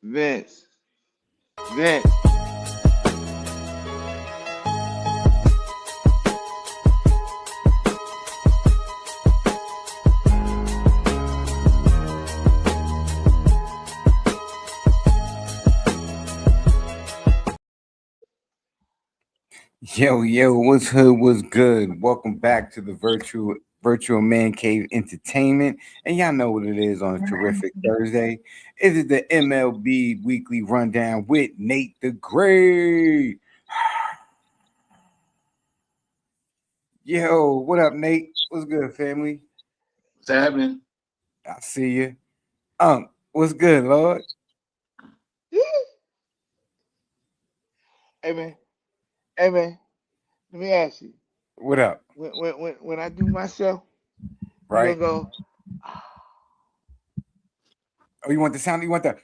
Vince. Vince. Yo, what's hood? What's good? Welcome back to the virtual man cave entertainment, and y'all know what it is on a terrific Thursday. It is the MLB weekly rundown with Nate the Great. Yo, what up, Nate? What's good, family? What's happening? I see you. What's good, Lord? Hey man. Hey man. Let me ask you. What up? When I do my show, you Right? gonna go. Oh, you want the sound? You want the?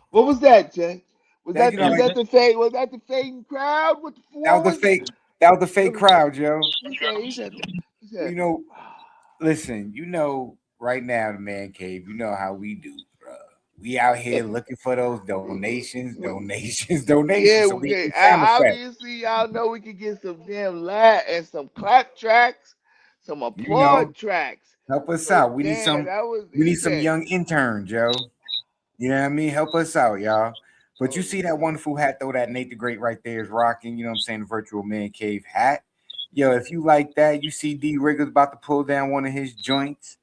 What was that, Jay? Was That you that know, was like that the fade? Was that the fading crowd with the that was the fours? fake. That was the fake crowd, Joe. He said. He said. He You said. know, listen, right now the man cave, you know how we do, bro. We out here looking for those donations. Yeah, So we yeah. need sound effects. Obviously, y'all know we could get some damn laugh and some clap tracks, some You know, applaud tracks. help us But out. damn, that was. We need He some said. young intern, Joe. You know what I mean? Help us out, y'all. But you Oh see that man. wonderful hat though that Nate the Great right there is rocking, you know what I'm saying, the virtual man cave hat. Yo, if you like that, you see D Rigger's about to pull down one of his joints.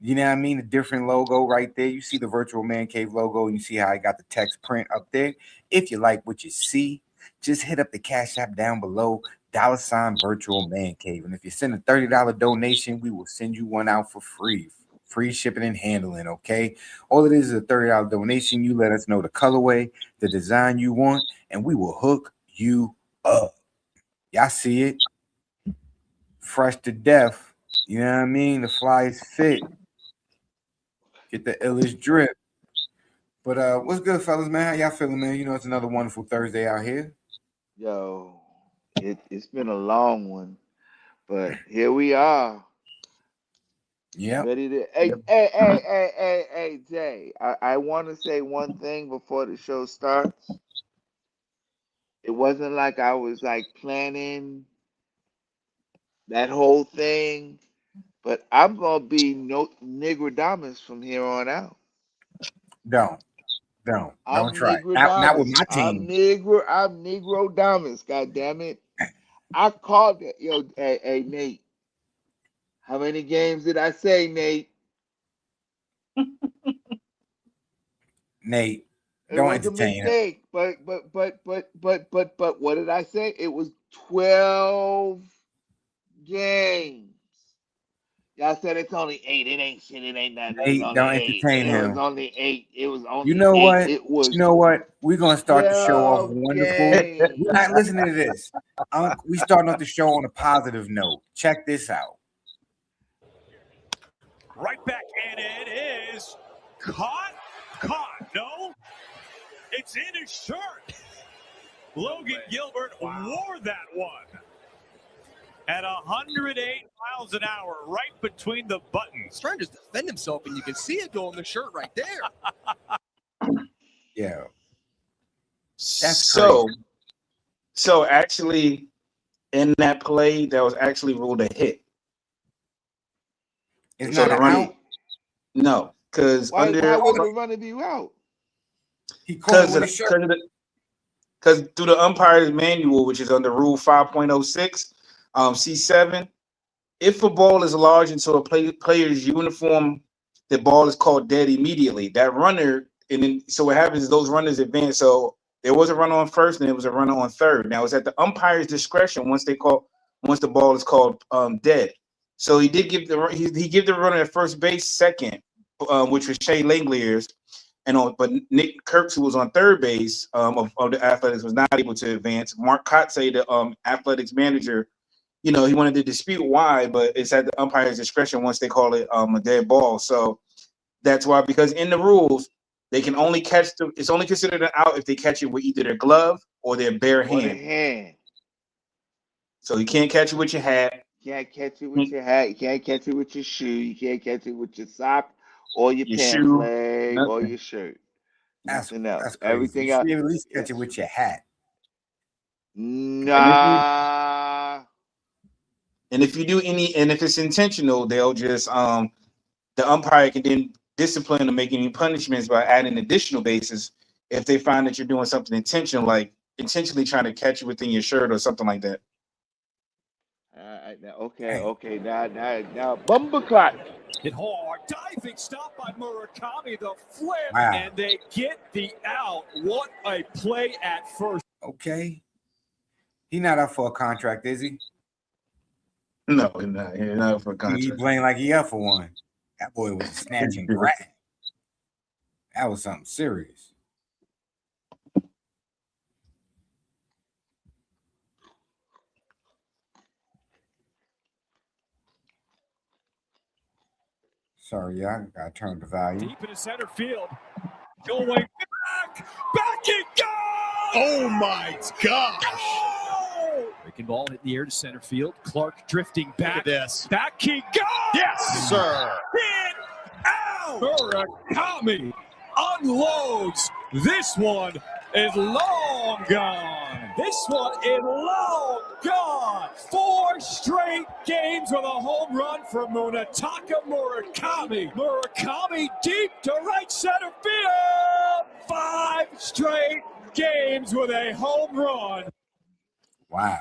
You know what I mean? A different logo right there. You see the virtual man cave logo, and you see how I got the text print up there. If you like what you see, just hit up the cash app down below, $ virtual man cave. And if you send a $30 donation, we will send you one out for free. Free shipping and handling, okay? All it is a $30 donation. You let us know the colorway, the design you want, and we will hook you up. Y'all see it? Fresh to death. You know what I mean? The flies fit. Get the illest drip. But what's good, fellas, man? How y'all feeling, man? You know it's another wonderful Thursday out here. Yo, it's been a long one, but here we are, Yep. ready to. Yep. Hey, Jay. I want to say one thing before the show starts. It wasn't like I was like planning that whole thing, but I'm gonna be no Negrodamus from here on out. Don't. Don't I'm try. Not with Negrodamus. my team. I'm Negrodamus. God damn it! I called it. Yo, hey Nate. How many games did I say, Nate? Nate, It don't was a entertain him. mistake, but what did I say? It was 12 games. Y'all said it's only eight. It ain't shit. It ain't nothing. It was Nate, only don't eight. entertain It was him. only eight. It was You only know eight. what? It was We're gonna start the show off 12 wonderful. We're games. not listening to this. We starting off the show on a positive note. Check this out. Right back, and it is caught. No, it's in his shirt. Logan Gilbert wore that one at 108 miles an hour, right between the buttons. He's trying to defend himself, and you can see it go in the shirt right there. Yeah. That's crazy. So actually, in that play, that was actually ruled a hit. It's So not the an run, out. no, because Why under would the runner be out? He caught it with his shirt. because through the umpire's manual, which is under Rule 5.06, C7, if a ball is lodged into a player's uniform, the ball is called dead immediately. That runner, and then so what happens is those runners advance. So there was a runner on first, and there was a runner on third. Now it's at the umpire's discretion once the ball is called dead. So he did give he gave the runner at first base second, which was Shea Langlier's, but Nick Kirks, who was on third base of the Athletics, was not able to advance. Mark Kotsay, the Athletics manager, he wanted to dispute why, but it's at the umpire's discretion once they call it a dead ball. So that's why, because in the rules, they can only it's only considered an out if they catch it with either their glove or their bare Or the hand. hand. So you can't catch it with your hat. You can't catch it with your hat. You can't catch it with your shoe. You can't catch it with your sock or your your pants shoe, leg, or nothing. your shirt. That's Nothing else. that's crazy. You Everything should else. at least catch Yeah. it with your hat. And if you Nah. and if you do any, and if it's intentional, they'll just the umpire can then discipline or make any punishments by adding additional bases if they find that you're doing something intentional, like intentionally trying to catch it within your shirt or something like that. Okay, Damn. okay. Now, Bumbleclot. Hit hard, diving stop by Murakami, the flip, Wow. and they get the out. What a play at first. Okay. He not up for a contract, is he? No, not for a He contract. playing like he up for one. That boy was a snatch and grab. That was something serious. Sorry, y'all. Gotta turn the volume. Deep into center field. Going back it goes! Oh my gosh! Oh! Breaking ball hit the air to center field. Clark drifting back. Look at this. Back he goes! Yes, sir. Hit out! Murakami unloads. This one is long gone. This one is long gone. 4 straight games with a home run for Munetaka Murakami. Murakami deep to right center field. 5 straight games with a home run. Wow.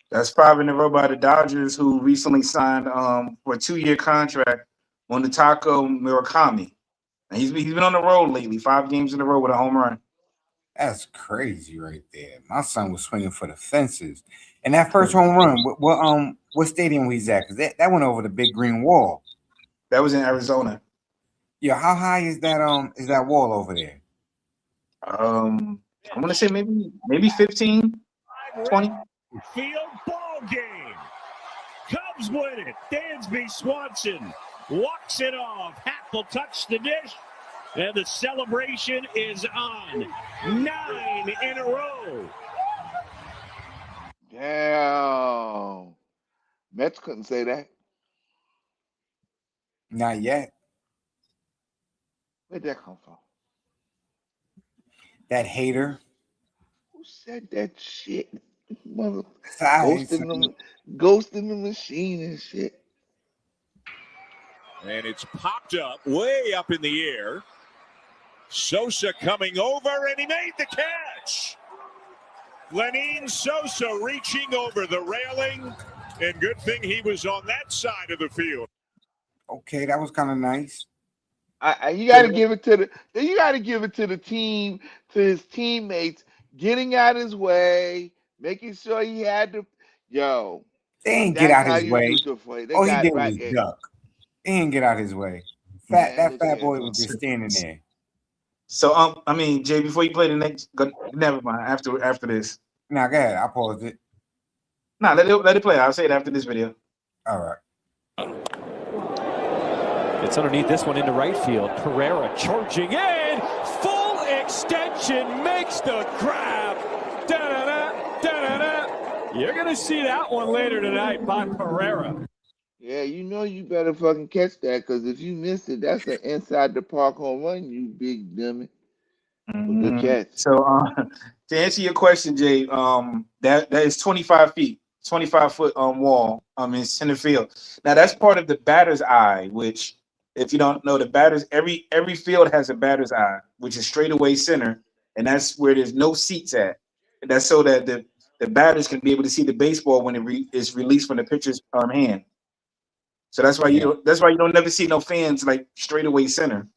That's 5 in a row by the Dodgers, who recently signed for a 2-year contract on the Taco Murakami. And he's been on the road lately, 5 games in a row with a home run. That's crazy right there. My son was swinging for the fences. And that first home run, what stadium he's at? Because that went over the big green wall. That was in Arizona. Yeah, how high is that wall over there? I'm gonna say maybe 15, 20. Field ball game. Cubs win it. Dansby Swanson walks it off. Happ will touch the dish. And the celebration is on. 9 in a row. Damn. Mets couldn't say that. Not yet. Where'd that come from? That hater. Who said that shit? Mother Sorry, ghost in the machine and shit. And it's popped up, way up in the air. Sosa coming over, and he made the catch. Lenyn Sosa reaching over the railing, and good thing he was on that side of the field. Okay, that was kind of nice. You got to give it to the team, to his teammates, getting out his way, making sure he had to. Yo, They ain't get out his way. All he did was there. duck. He ain't get out his way. That fat boy was just standing there. So Jay, before you play the next, never mind. After this, Now go ahead. I paused it. nah, let it play. I'll say it after this video. All right. It's underneath this one into right field. Pereira charging in. Full extension makes the grab. Da-da-da, da-da-da. You're going to see that one later tonight by Pereira. Yeah, you better fucking catch that, because if you miss it, that's an inside the park home run, you big dummy. Good catch. So to answer your question, Jay, that is 25 feet, 25-foot wall in center field. Now that's part of the batter's eye, which, if you don't know, the batter's every field has a batter's eye, which is straightaway center, and that's where there's no seats at. And that's so that the batters can be able to see the baseball when it is released from the pitcher's hand. So that's why you don't never see no fans like straightaway center.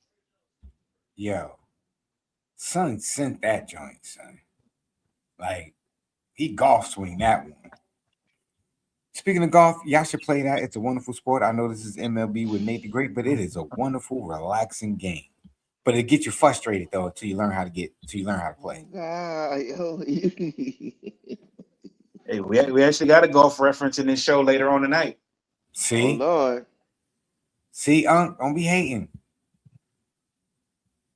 Yo, son sent that joint, son. Like, he golf swing that one. Speaking of golf, y'all should play that. It's a wonderful sport. I know this is MLB with Nate the Great, but it is a wonderful, relaxing game. But it gets you frustrated though until you learn how to play. Hey, we actually got a golf reference in this show later on tonight. See? Oh Lord. See, don't be hating.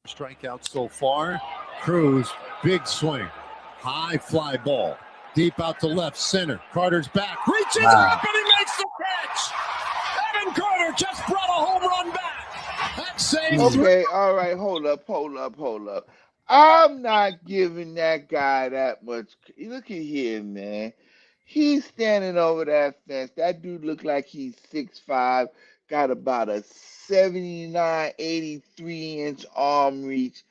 Strikeout so far. Cruz, big swing. High fly ball. Deep out to left center. Carter's back. Reaches up and he makes the catch. Evan Carter just brought a home run back. same Okay, all right, hold up. I'm not giving that guy that much. Look at here, man. He's standing over that fence. That dude looked like he's 6'5", got about a 79, 83-inch arm reach,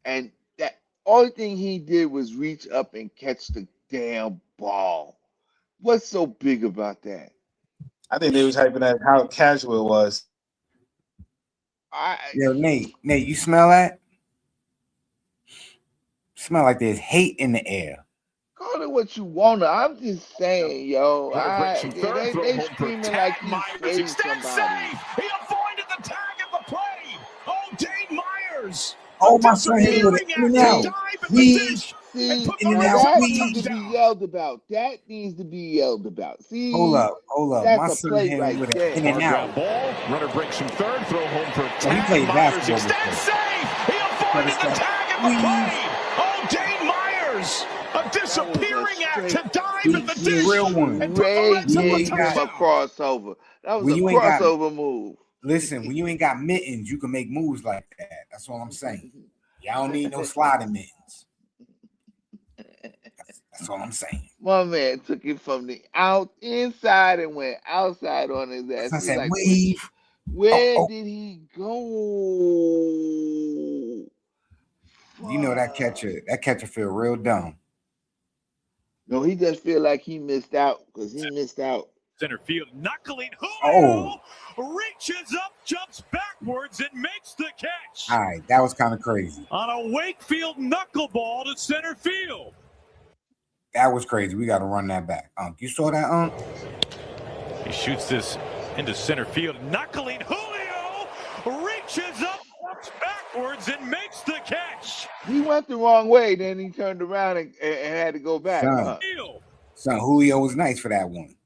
and that only thing he did was reach up and catch the damn ball. What's so big about that? I think they was hyping at how casual it was. I Yo, Nate, you smell that? Smell like there's hate in the air. call it what you wanna. I'm just saying, yo. Runner breaks from third, They throw they home for screaming 10. like he's Myers trading extends somebody. save. He avoided the tag at the plate. Oh, Dane Myers. Oh, A my son hit with See, an disappearing in and act to out. see, dive at the Weave, dish and see. put in and Now out, Myers on that a needs to weave. be touchdown. yelled about. That needs to be yelled about. Hold See, up. that's My a son play hit right with an in there. and On out. ground ball, runner breaks from third, throw home for Oh, he 10. played Myers basketball extends before. save. He Better avoided the step. tag at the Weave. plate. Oh, Dane Myers. A That was a disappearing act to straight, dive at the He a dish real one. and put the straight Reds When on you a ain't gave him got a touchdown. crossover. That was when a you ain't got crossover move. listen, when you ain't got mittens, you can make moves like that. That's all I'm saying. Y'all don't need no sliding mittens. That's all I'm saying. My man took it from the inside and went outside on his My ass. son He was said like, weave. where Oh, did he go? you know Fuck. that catcher feel real dumb. No, he just feel like he missed out because he missed out. Center field, knuckling Oh, Julio, reaches up, jumps backwards, and makes the catch. all right, that was kind of crazy. On a Wakefield knuckleball to center field. That was crazy. We got to run that back. You saw that, He shoots this into center field, knuckling Julio, reaches up, jumps backwards, and makes the catch. He went the wrong way, then he turned around and had to go back, huh? son, Julio was nice for that one.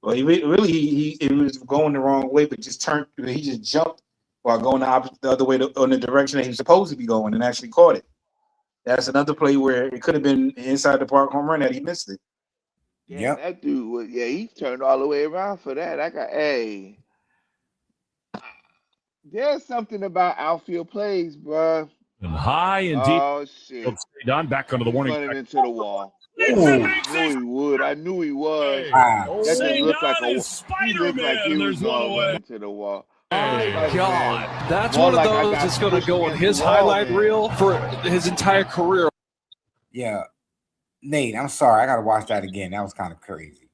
Well, he it was going the wrong way, but just turned. He just jumped while going the other way on the direction that he was supposed to be going, and actually caught it. That's another play where it could have been inside the park home run that he missed it. Damn, Yep. that dude was, yeah, he turned all the way around for that. I got, hey, there's something about outfield plays, bruh. And high and deep. Oh, shit. Don back onto the He's warning running track. into the wall. Ooh. I knew he would. I knew he was. Wow. That just looked like Don a. is He looked like he Spider-Man. was There's one going to run away. into the wall. My Spider-Man. God, that's More one of like I those got that's going to pushed go on against his the wall, highlight man. reel for his entire career. Yeah. Nate, I'm sorry. I got to watch that again. That was kind of crazy.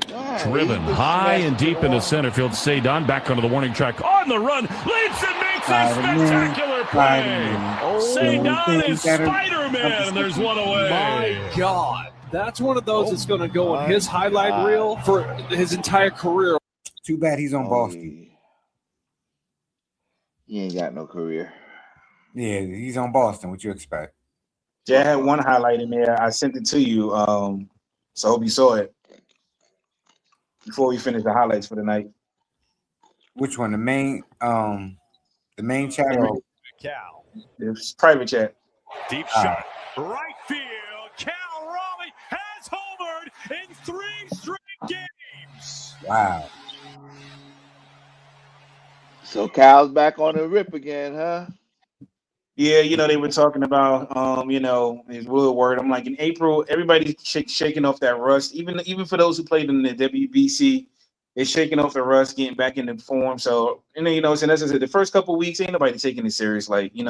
Why? Driven He just high smashed and into deep the into wall. center field. Don back onto the warning track. On the run. Leaps and makes a Spider-Man, spectacular play. Spider-Man. Don is Things that are- Spider-Man. And there's one away. My God, that's one of those that's going to go on my his highlight God. reel for his entire career. Too bad he's on Boston. He ain't got no career. Yeah, he's on Boston. What you expect? Yeah, I had one highlight in there. I sent it to you. So I hope you saw it before we finish the highlights for the night. Which one? The main chat or Cal. It's private chat. Deep shot. Right field. Cal Raleigh has homered in 3 straight games. wow. So Cal's back on the rip again, huh? Yeah, they were talking about his Woodward. I'm like, in April, everybody's shaking off that rust. Even for those who played in the WBC, they're shaking off the rust, getting back into form. So, and then, so as I said, the first couple of weeks, ain't nobody taking it serious. Like, you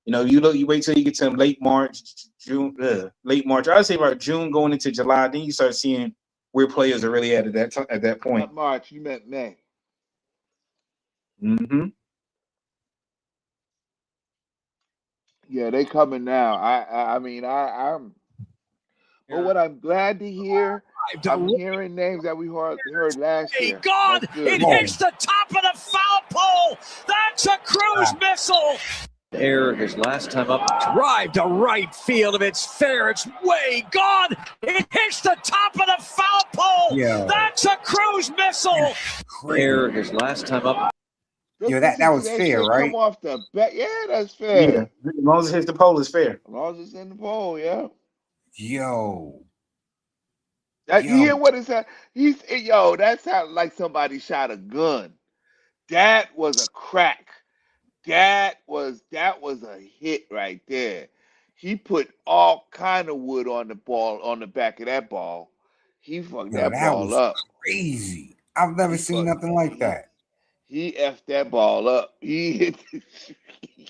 wait till you get to late March, June, late March. I'd say about June going into July. Then you start seeing where players are really at that point. Not March, you meant May. Mm-hmm. Yeah, they coming now. I'm. But what I'm glad to hear, I'm hearing names that we heard last year. God, That's good. it hits the top of the foul pole. That's a cruise missile. Error his last time up. Drive to right field. If it's fair, it's way gone. It hits the top of the foul pole. Yeah. That's a cruise missile. Error his last time up. Yo, that was fair, right? Come off the bat. Yeah, that's Yeah, fair. as long as it hits the pole, it's fair. As long as it's in the pole, yeah. Yo. You hear what it said? That sounded like somebody shot a gun. That was a crack. that was a hit right there. He put all kind of wood on the ball on the back of that ball. He fucked Yo, that that ball was up. crazy. I've never He seen fucked nothing like he that. he effed that ball up. He hit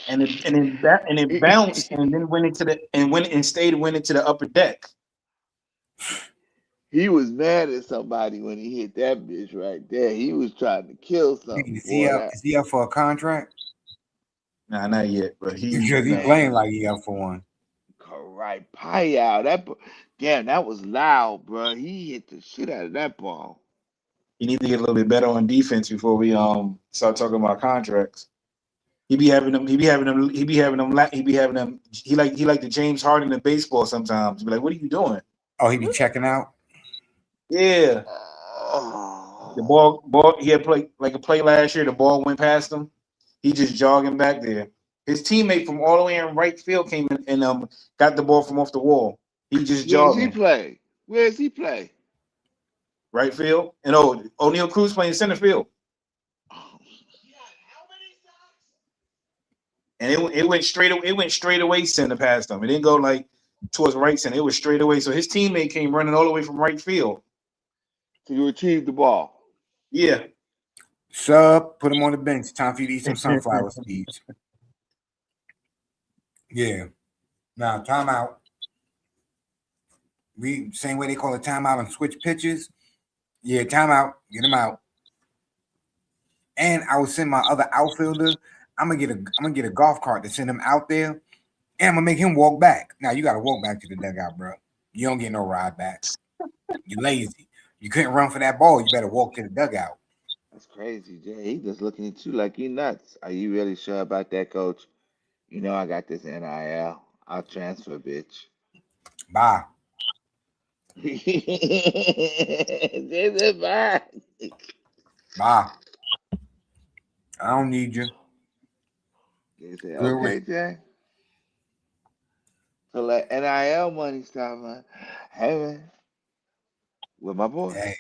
and it bounced and then went into the upper deck. he was mad at somebody when he hit that bitch right there. He was trying to kill something, Is he boy. up? That Is he up for a contract? Nah, not yet, but Because he man, playing like he up for one. right pie out. Damn, that was loud, bro. He hit the shit out of that ball. he need to get a little bit better on defense before we start talking about contracts. He be having them. He be having them. He be having them. He be having them. He like the James Harden in baseball sometimes. Be like, what are you doing? Oh, he be checking out. Yeah, the Oh. ball. He had a play last year. The ball went past him. He just jogging back there. His teammate from all the way in right field came in and got the ball from off the wall. He just Where does he jogging play? Where does he play? right field. And O'Neal Cruz playing center field. Oh, And it went straight. It went straight away center past him. It didn't go like towards right center. It was straight away. So his teammate came running all the way from right field. so you retrieved the ball. Yeah. Sub, put him on the bench. Time for you to eat some sunflower seeds. Yeah. Now, timeout. We same way they call it timeout and switch pitches. Yeah, timeout. Get him out. And I will send my other outfielder. I'm gonna get a golf cart to send him out there, and I'm gonna make him walk back. Now you gotta walk back to the dugout, bro. You don't get no ride back. You lazy. You couldn't run for that ball. You better walk to the dugout. That's crazy, Jay. He just looking at you like you nuts. Are you really sure about that, coach? You know I got this NIL. I'll transfer, bitch. Bye. This is bye. Bye. I don't need you. They say, Good okay, week. Jay. So let NIL money stop, man. Hey, man, with my boy. Hey,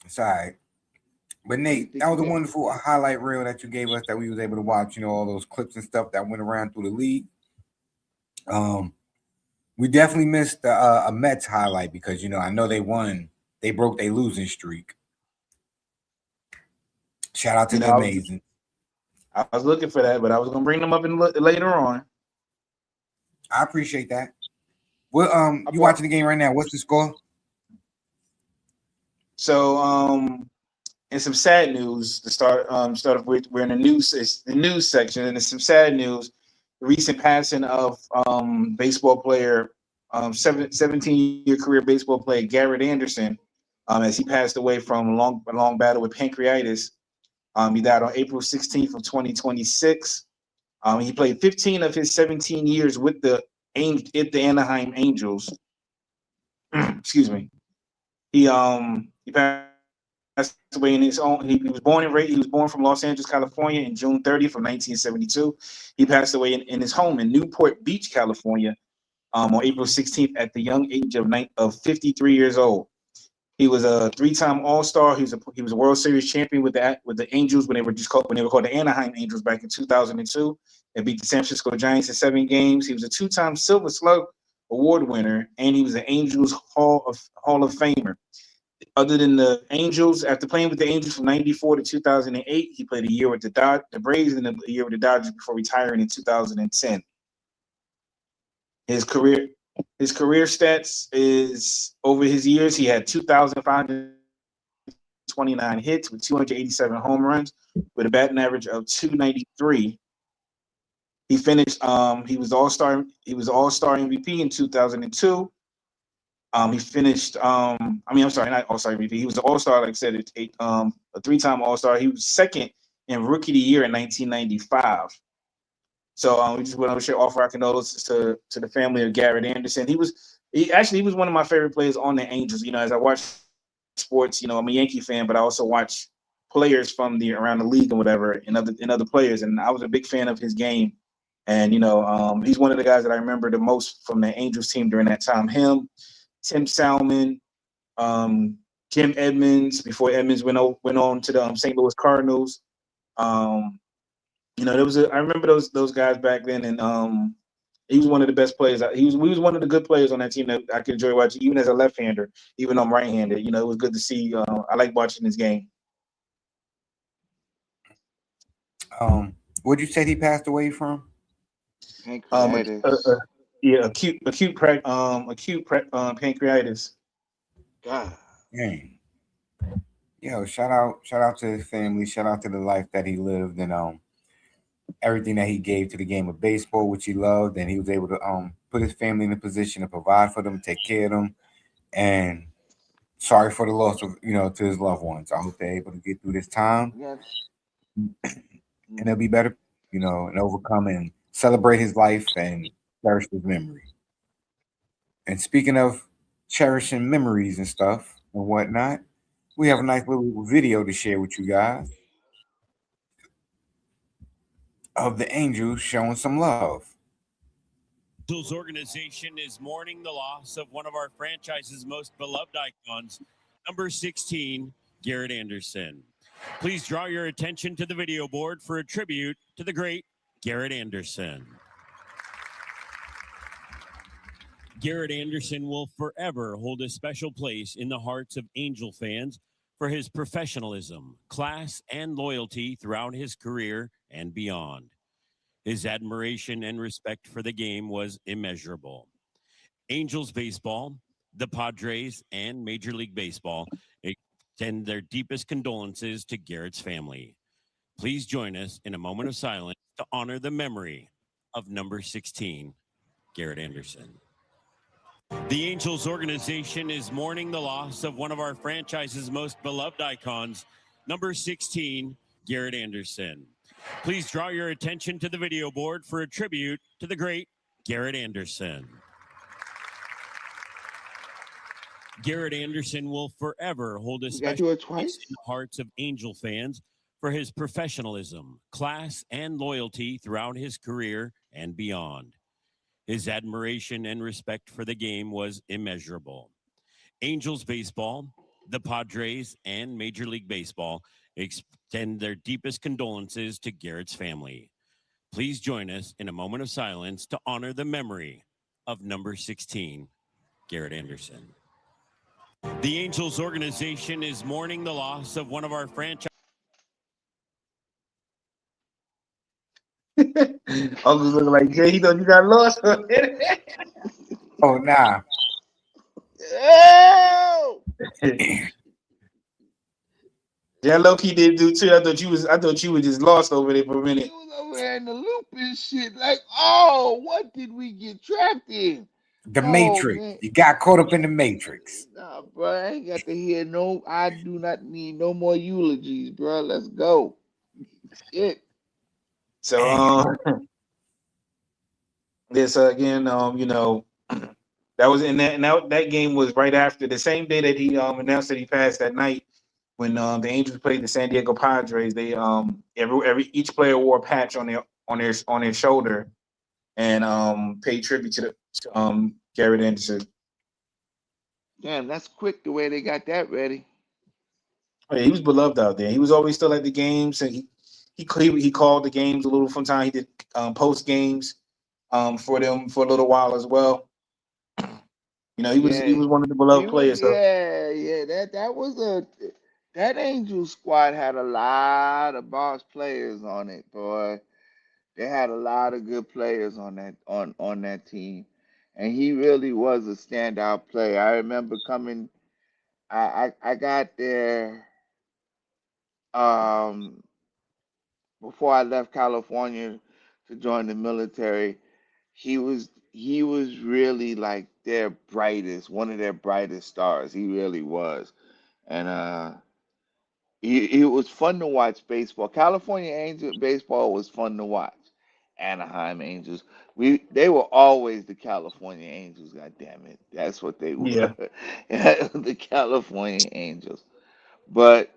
it's all right. But Who you Nate, think that you was a got? wonderful highlight reel that you gave us that we was able to watch. You know, all those clips and stuff that went around through the league. We definitely missed a Mets highlight because I know they won. They broke their losing streak. Shout out to You know, the Amazing. I was looking for that, but I was gonna bring them up later on. I appreciate that. Well, I you brought, watching the game right now? What's the score? so and some sad news to start off with. We're in the news section, and there's some sad news. The recent passing of baseball player, 17-year career baseball player Garrett Anderson, as he passed away from a long battle with pancreatitis. He died on April 16th of 2026. He played 15 of his 17 years with the Anaheim Angels. Excuse me. He passed away in his own. He was born and raised. He was born from Los Angeles, California, in June 30th of 1972. He passed away in his home in Newport Beach, California, on April 16th at the young age of 53 years old. He was a three-time All-Star. He was a World Series champion with the Angels when they were called the Anaheim Angels back in 2002 and beat the San Francisco Giants in 7 games. He was a 2-time Silver Slug Award winner, and he was an Angels Hall of Famer. Other than the Angels, after playing with the Angels from '94 to 2008, he played a year with the Braves and a year with the Dodgers before retiring in 2010. His career stats is over his years. He had 2,529 hits with 287 home runs with a batting average of 293. He finished. He was All-Star. He was All-Star MVP in 2002. He finished. I'm sorry, not All-Star MVP. He was an All-Star, like I said, a 3-time All-Star. He was second in Rookie of the Year in 1995. So we just want to offer our condolences to the family of Garrett Anderson. He was one of my favorite players on the Angels. As I watch sports, I'm a Yankee fan, but I also watch players from around the league and whatever, and other players. And I was a big fan of his game. And he's one of the guys that I remember the most from the Angels team during that time. Him, Tim Salmon, Jim Edmonds before Edmonds went on to the St. Louis Cardinals. I remember those guys back then, and he was one of the best players. We was one of the good players on that team that I could enjoy watching, even as a left-hander, even though I'm right-handed. It was good to see. I like watching this game. What'd you say he passed away from? A, Pancreatitis. yeah, pancreatitis. God. Dang. Yo, shout out to his family, shout out to the life that he lived, and everything that he gave to the game of baseball, which he loved, and he was able to put his family in a position to provide for them, take care of them, and sorry for the loss of to his loved ones. I hope they're able to get through this time Yeah. and they'll be better, and overcome and celebrate his life and cherish his memory. And speaking of cherishing memories and stuff and whatnot, we have a nice little video to share with you guys of the Angels showing some love. Angels organization is mourning the loss of one of our franchise's most beloved icons, number 16, Garrett Anderson. Please draw your attention to the video board for a tribute to the great Garrett Anderson. Garrett Anderson will forever hold a special place in the hearts of Angel fans for his professionalism, class, and loyalty throughout his career and beyond. His admiration and respect for the game was immeasurable. Angels baseball, the Padres, and Major League Baseball extend their deepest condolences to Garrett's family. Please join us in a moment of silence to honor the memory of number 16, Garrett Anderson. The Angels organization is mourning the loss of one of our franchise's most beloved icons, number 16, Garrett Anderson. Please draw your attention to the video board for a tribute to the great Garrett Anderson. Garrett Anderson will forever hold a special place in the hearts of Angel fans for his professionalism, class, and loyalty throughout his career and beyond. His admiration and respect for the game was immeasurable. Angels baseball, the Padres, and Major League Baseball extend their deepest condolences to Garrett's family. Please join us in a moment of silence to honor the memory of number 16, Garrett Anderson. The Angels organization is mourning the loss of one of our franchise. Uncle's looking like Jay. He thought you got lost. Oh, nah. Oh! Yeah, low key did do too. I thought you were just lost over there for a minute. He was over there in the loop and shit. Like, oh, what did we get trapped in? The Oh, Matrix. man. You got caught up in the Matrix. Nah, bro, I ain't got to hear no. I do not need no more eulogies, bro. Let's go. Shit. So this again, that was in that. Now that game was right after the same day that he announced that he passed that night when the Angels played the San Diego Padres. They each player wore a patch on their shoulder and paid tribute to Garrett Anderson. Damn, that's quick the way they got that ready. Oh, yeah, he was beloved out there. He was always still at the games, and he called the games a little from time. He did post games for them for a little while as well. He was one of the beloved players. So. Yeah. That Angel squad had a lot of boss players on it, boy. They had a lot of good players on that team, and he really was a standout player. I remember coming. I got there um, before I left California to join the military. He was really like one of their brightest stars. He really was, and it was fun to watch baseball. California Angel baseball was fun to watch. Anaheim Angels. They were always the California Angels. God damn it, that's what they Yeah. were, the California Angels. But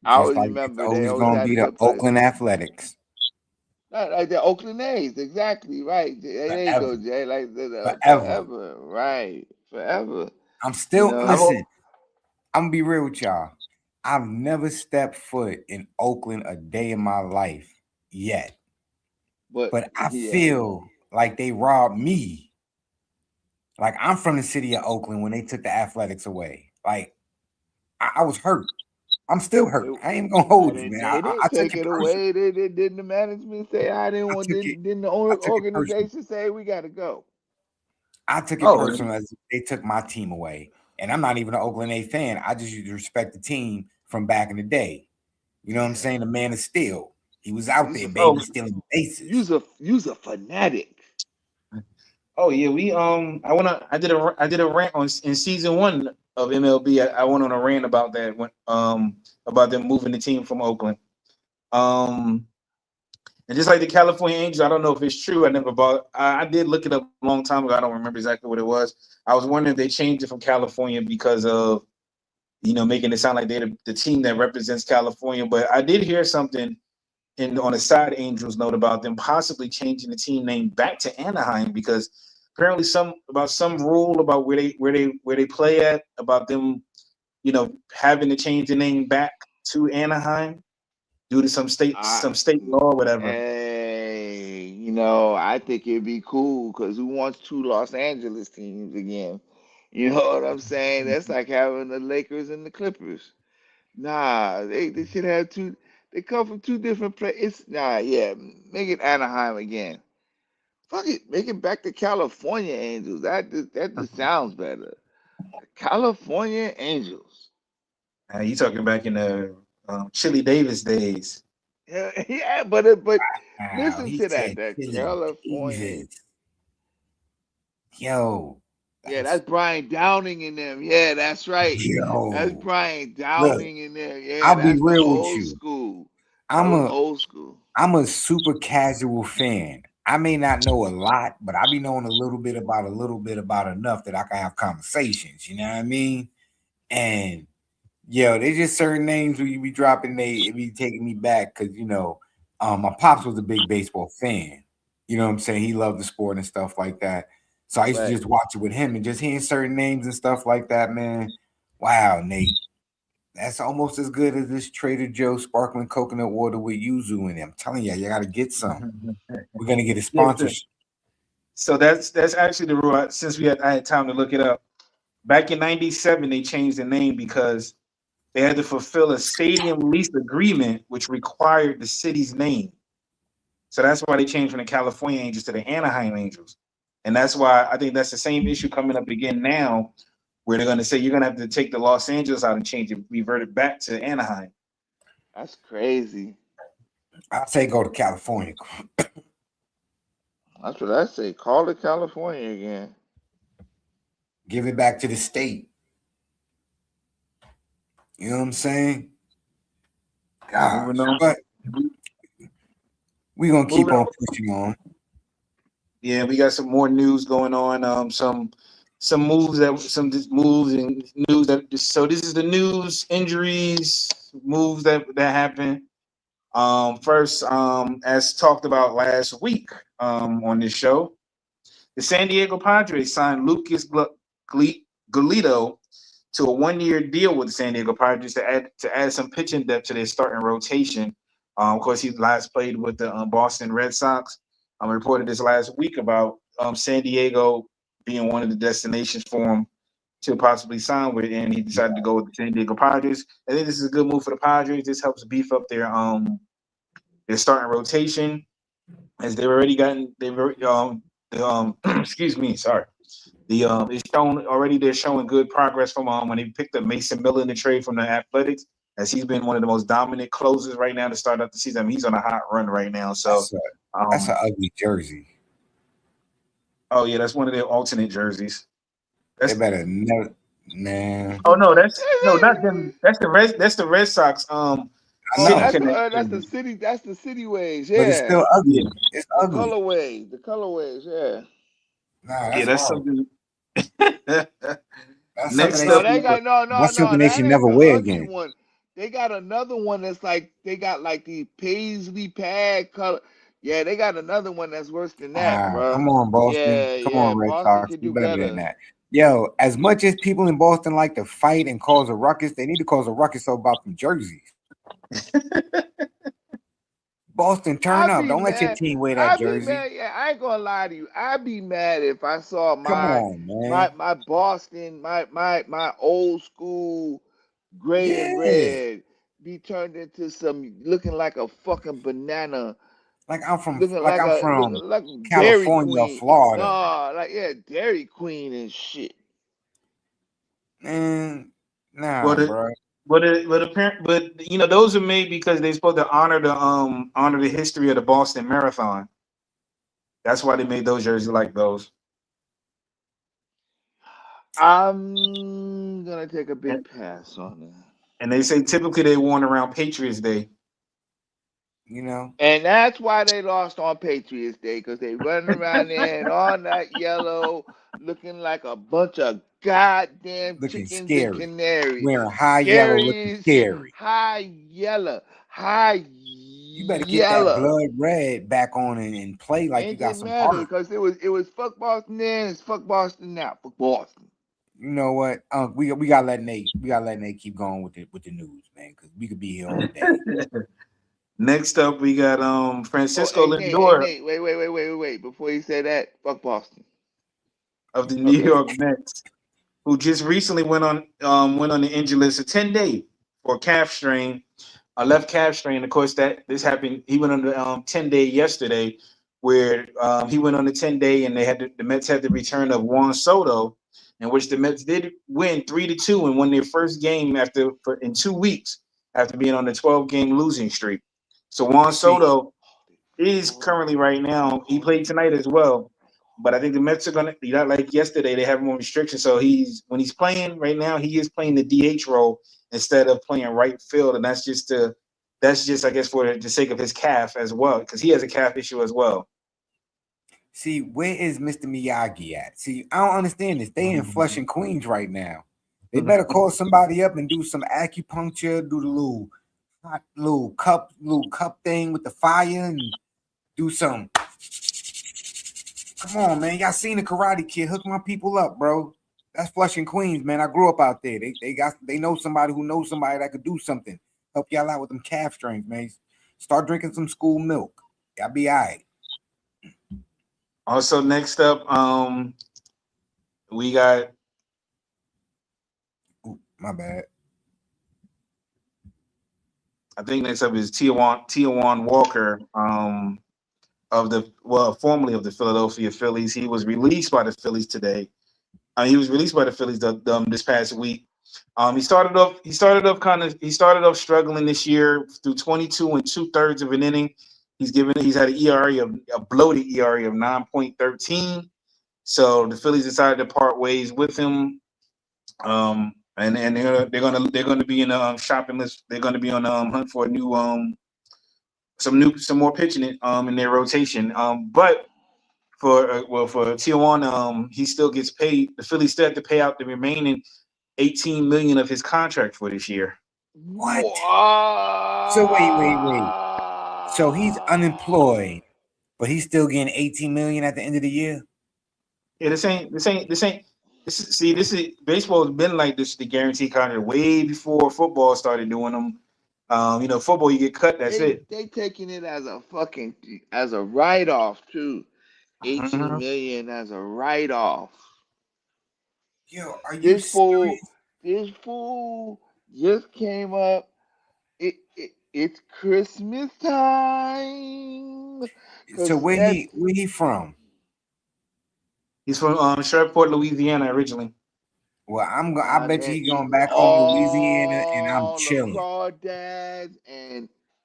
I Just always like it's remember they always always going to had be a the good play. Oakland Athletics. Like the Oakland A's, exactly right. There you go, Forever. Jay. Like Forever. forever, right? Forever. I'm You still, know. listen, I'm going to be real with y'all. I've never stepped foot in Oakland a day in my life. yet. But But I yeah, feel like they robbed me. Like I'm from the city of Oakland when they took the athletics away. Like I was hurt. I'm still hurt. it, I ain't gonna hold you, man. they I didn't took take it it personal. away. They didn't the management say I didn't I want? took it. Didn't the I took it personal. organization say we got to go? I took it Oh, personal as they took my team away. And I'm not even an Oakland A fan. I just used to respect the team from back in the day. You know what I'm Yeah, saying? The man of steel. He was out you's there, a baby, oh, stealing bases. you's a fanatic. oh yeah. We I did a rant on in season 1 of MLB. I went on a rant about that when about them moving the team from Oakland. Um, and just like the California Angels, I don't know if it's true. I never bought. I did look it up a long time ago. I don't remember exactly what it was. I was wondering if they changed it from California because of making it sound like they're the team that represents California. But I did hear something on a side Angels note about them possibly changing the team name back to Anaheim because apparently some rule about where they play at about them having to change the name back to Anaheim due to I some state law or whatever. Hey, I think it'd be cool because who wants two Los Angeles teams again? You know what I'm saying? That's like having the Lakers and the Clippers. Nah, they should have two. They come from two different places. Nah, yeah, make it Anaheim again. Fuck it, make it back to California Angels. That just sounds better. California Angels. You talking back in the Chili Davis days? Yeah, yeah, but Wow, listen he to that. said That Philly California. Davis. Yo, Yeah, that's Brian Downing in them. Yeah, that's right. That's yo. Brian Look, Downing in there. Yeah, I'll be that's the real with old you. school. That I'm was a old school. I'm a super casual fan. I may not know a lot, but I be knowing a little bit about enough that I can have conversations. You know what I mean? And yo, they just certain names where you be dropping, it be taking me back because my pops was a big baseball fan. You know what I'm saying? He loved the sport and stuff like that. So I used to Right. just watch it with him and just hearing certain names and stuff like that, man. Wow, Nate. That's almost as good as this Trader Joe sparkling coconut water with yuzu in it. I'm telling you, you gotta get some. We're gonna get a Yes, sponsorship. so that's actually the rule. Since I had time to look it up. Back in '97, they changed the name because they had to fulfill a stadium lease agreement, which required the city's name. So that's why they changed from the California Angels to the Anaheim Angels. And that's why I think that's the same issue coming up again now, where they're going to say you're going to have to take the Los Angeles out and change it, revert it back to Anaheim. That's crazy. I'll say go to California. That's what I say. Call it California again. Give it back to the state. You know what I'm saying? Moving Gosh. on. But we're gonna keep Moving on on. pushing on. Yeah, we got some more news going on. Some moves moves and news that. So this is the news, injuries, moves that happened. First, as talked about last week on this show, the San Diego Padres signed Lucas Giolito to a 1-year deal with the San Diego Padres to add some pitching depth to their starting rotation. Of course, he last played with the Boston Red Sox. I reported this last week about San Diego being one of the destinations for him to possibly sign with, and he decided to go with the San Diego Padres. I think this is a good move for the Padres. This helps beef up their starting rotation, as they've already excuse me, sorry. They're showing good progress from when they picked up Mason Miller in the trade from the Athletics, as he's been one of the most dominant closers right now to start out the season. I mean, he's on a hot run right now. So, That's an ugly jersey. oh yeah, that's one of their alternate jerseys. They That's better never, man. oh no, that's no, not them. That's the Red Sox. I Oh, City know, Connect that's the jersey. city. That's the city ways. but it's Yeah, still Yeah, ugly. It's the ugly. colorways. The colorways. Yeah. Nah, yeah, that's that's horrible. something. That's something Next they No, up, should they never. got no. That's something they That should ain't never the wear ugly again. one. They got another one that's like they got like the paisley pad color. Yeah, they got another one that's worse than that, Come bruh. on, Boston. Yeah, Come yeah. on, Red Boston Sox. could Do do better than better. that. Yo, as much as people in Boston like to fight and cause a ruckus, they need to cause a ruckus about them jerseys. Boston, turn I'd up. be Don't let your mad. team wear that I'd be jersey. mad. Yeah, I ain't gonna lie to you. I'd be mad if I saw Come on, man. my Boston, my old school gray and Yeah. red be turned into some looking like a fucking banana, looking Like I'm looking from like Dairy California or Queen. Florida. No, like yeah, Dairy Queen and shit. Man, nah, But it, bro. but you know those are made because they're supposed to honor the history of the Boston Marathon. That's why they made those jerseys like those. I'm gonna take a And, big pass on that. and they say typically they worn around Patriots Day. You know, And that's why they lost on Patriots Day, because they running around there and all that yellow, looking like a bunch of goddamn looking chickens and scary. canaries. Wearing high yellow, looking Scary as shit. scary. High yellow. High You better get that yellow. blood red back on and play like you It got didn't some matter heart. because it was fuck Boston then, it's fuck Boston now. Fuck Boston. You know what? We gotta let Nate keep going with the news, man, because we could be here all day. Next up, we got Oh, Francisco hey Lindor Nate, wait. Before you say that, fuck Boston. of the New Okay. York Mets, who just recently went on the injury list, a 10-day for a calf strain, a left calf strain. Of course, that this happened. He went on the 10-day yesterday, where he went on the 10-day, and the Mets had the return of Juan Soto, in which the Mets did win 3-2 and won their first game in 2 weeks after being on a 12-game losing streak. So Juan See, Soto is currently right now. He played tonight as well, but I think the Mets are gonna. Like yesterday, they have more restrictions. So when he's playing right now, he is playing the DH role instead of playing right field, and that's just I guess for the sake of his calf as well, because he has a calf issue as well. see, where is Mr. Miyagi at? See, I don't understand this. They in Flushing, Queens right now. They better call somebody up and do some acupuncture, do the little cup thing with the fire, and do some. Come on, man. Y'all seen the Karate Kid? Hook my people up, bro. That's Flushing, Queens, man. I grew up out there. They know somebody who knows somebody that could do something. Help y'all out with them calf strings, man. Start drinking some school milk. Y'all be all right. Also, next up, we got Ooh, my bad. I think next up is Tijuan Walker, formerly of the Philadelphia Phillies. He was released by the Phillies today. He was released by the Phillies this past week. He started off struggling this year through 22 and 2/3 of an inning. He's had a bloated ERA of 9.13. So the Phillies decided to part ways with him. And they're gonna be in the shopping list. They're gonna be on the hunt for a new some more pitching in their rotation. But for Tijuana, he still gets paid. The Phillies still have to pay out the remaining 18 million of his contract for this year. What? So wait. So he's unemployed, but he's still getting 18 million at the end of the year. Yeah, this is baseball has been like this, the guarantee contract way before football started doing them. Football you get cut, that's it. They taking it as a write off too. 18 Mhm. million as a write off. Yo, are you This fool, serious? this fool just came up. It's Christmas time. So Cause that's where he from? He's from Shreveport, Louisiana originally. Well, I bet you man, he going eating back home to Louisiana, and I'm all the chilling. crawdads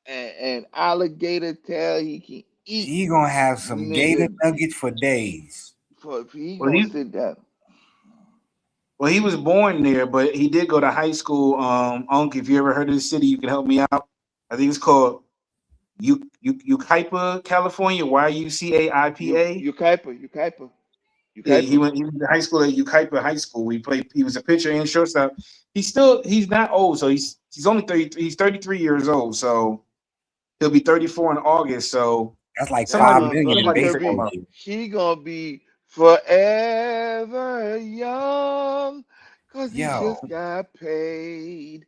and alligator tail he can eat. He gonna have some gator Nigga, nuggets for days. he Well, gonna he sit down. well he was born there, but he did go to high school. Unc, if you ever heard of the city, you can help me out. I think it's called Yucaipa, California. YUCAIPA. Yeah, he Kuiper. went to high school at Yucaipa High School. He was a pitcher and shortstop. He's not old, so he's only 33. He's 33 years old, so he'll be 34 in August. So That's like That's five gonna million in somebody he gonna pick him baseball be up. here. he gonna be forever young, cause he Yo, just got paid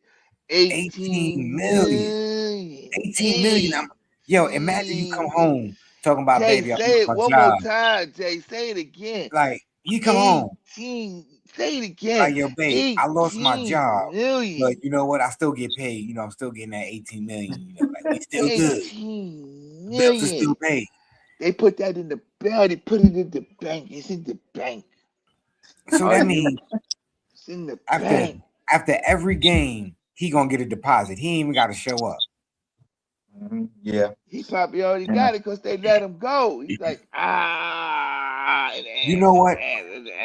18 18 million. million. 18 million. Yo, imagine you come home talking about, Jay, baby, I lost say it my one more job. time. Jay, say it again. Like, you come home 18. Say it again. like, yo, babe, I lost my job, 18 million. but you know what? I still get paid. I'm still getting that 18 million. Like we still good. 18 Bills are still million. paid. They put that in the bell. They put it in the bank. It's in the bank. So Are that you? means It's in the after bank. after every game, he gonna get a deposit. He ain't even got to show up. Yeah. He probably already got it because they let him go. He's like, You know what?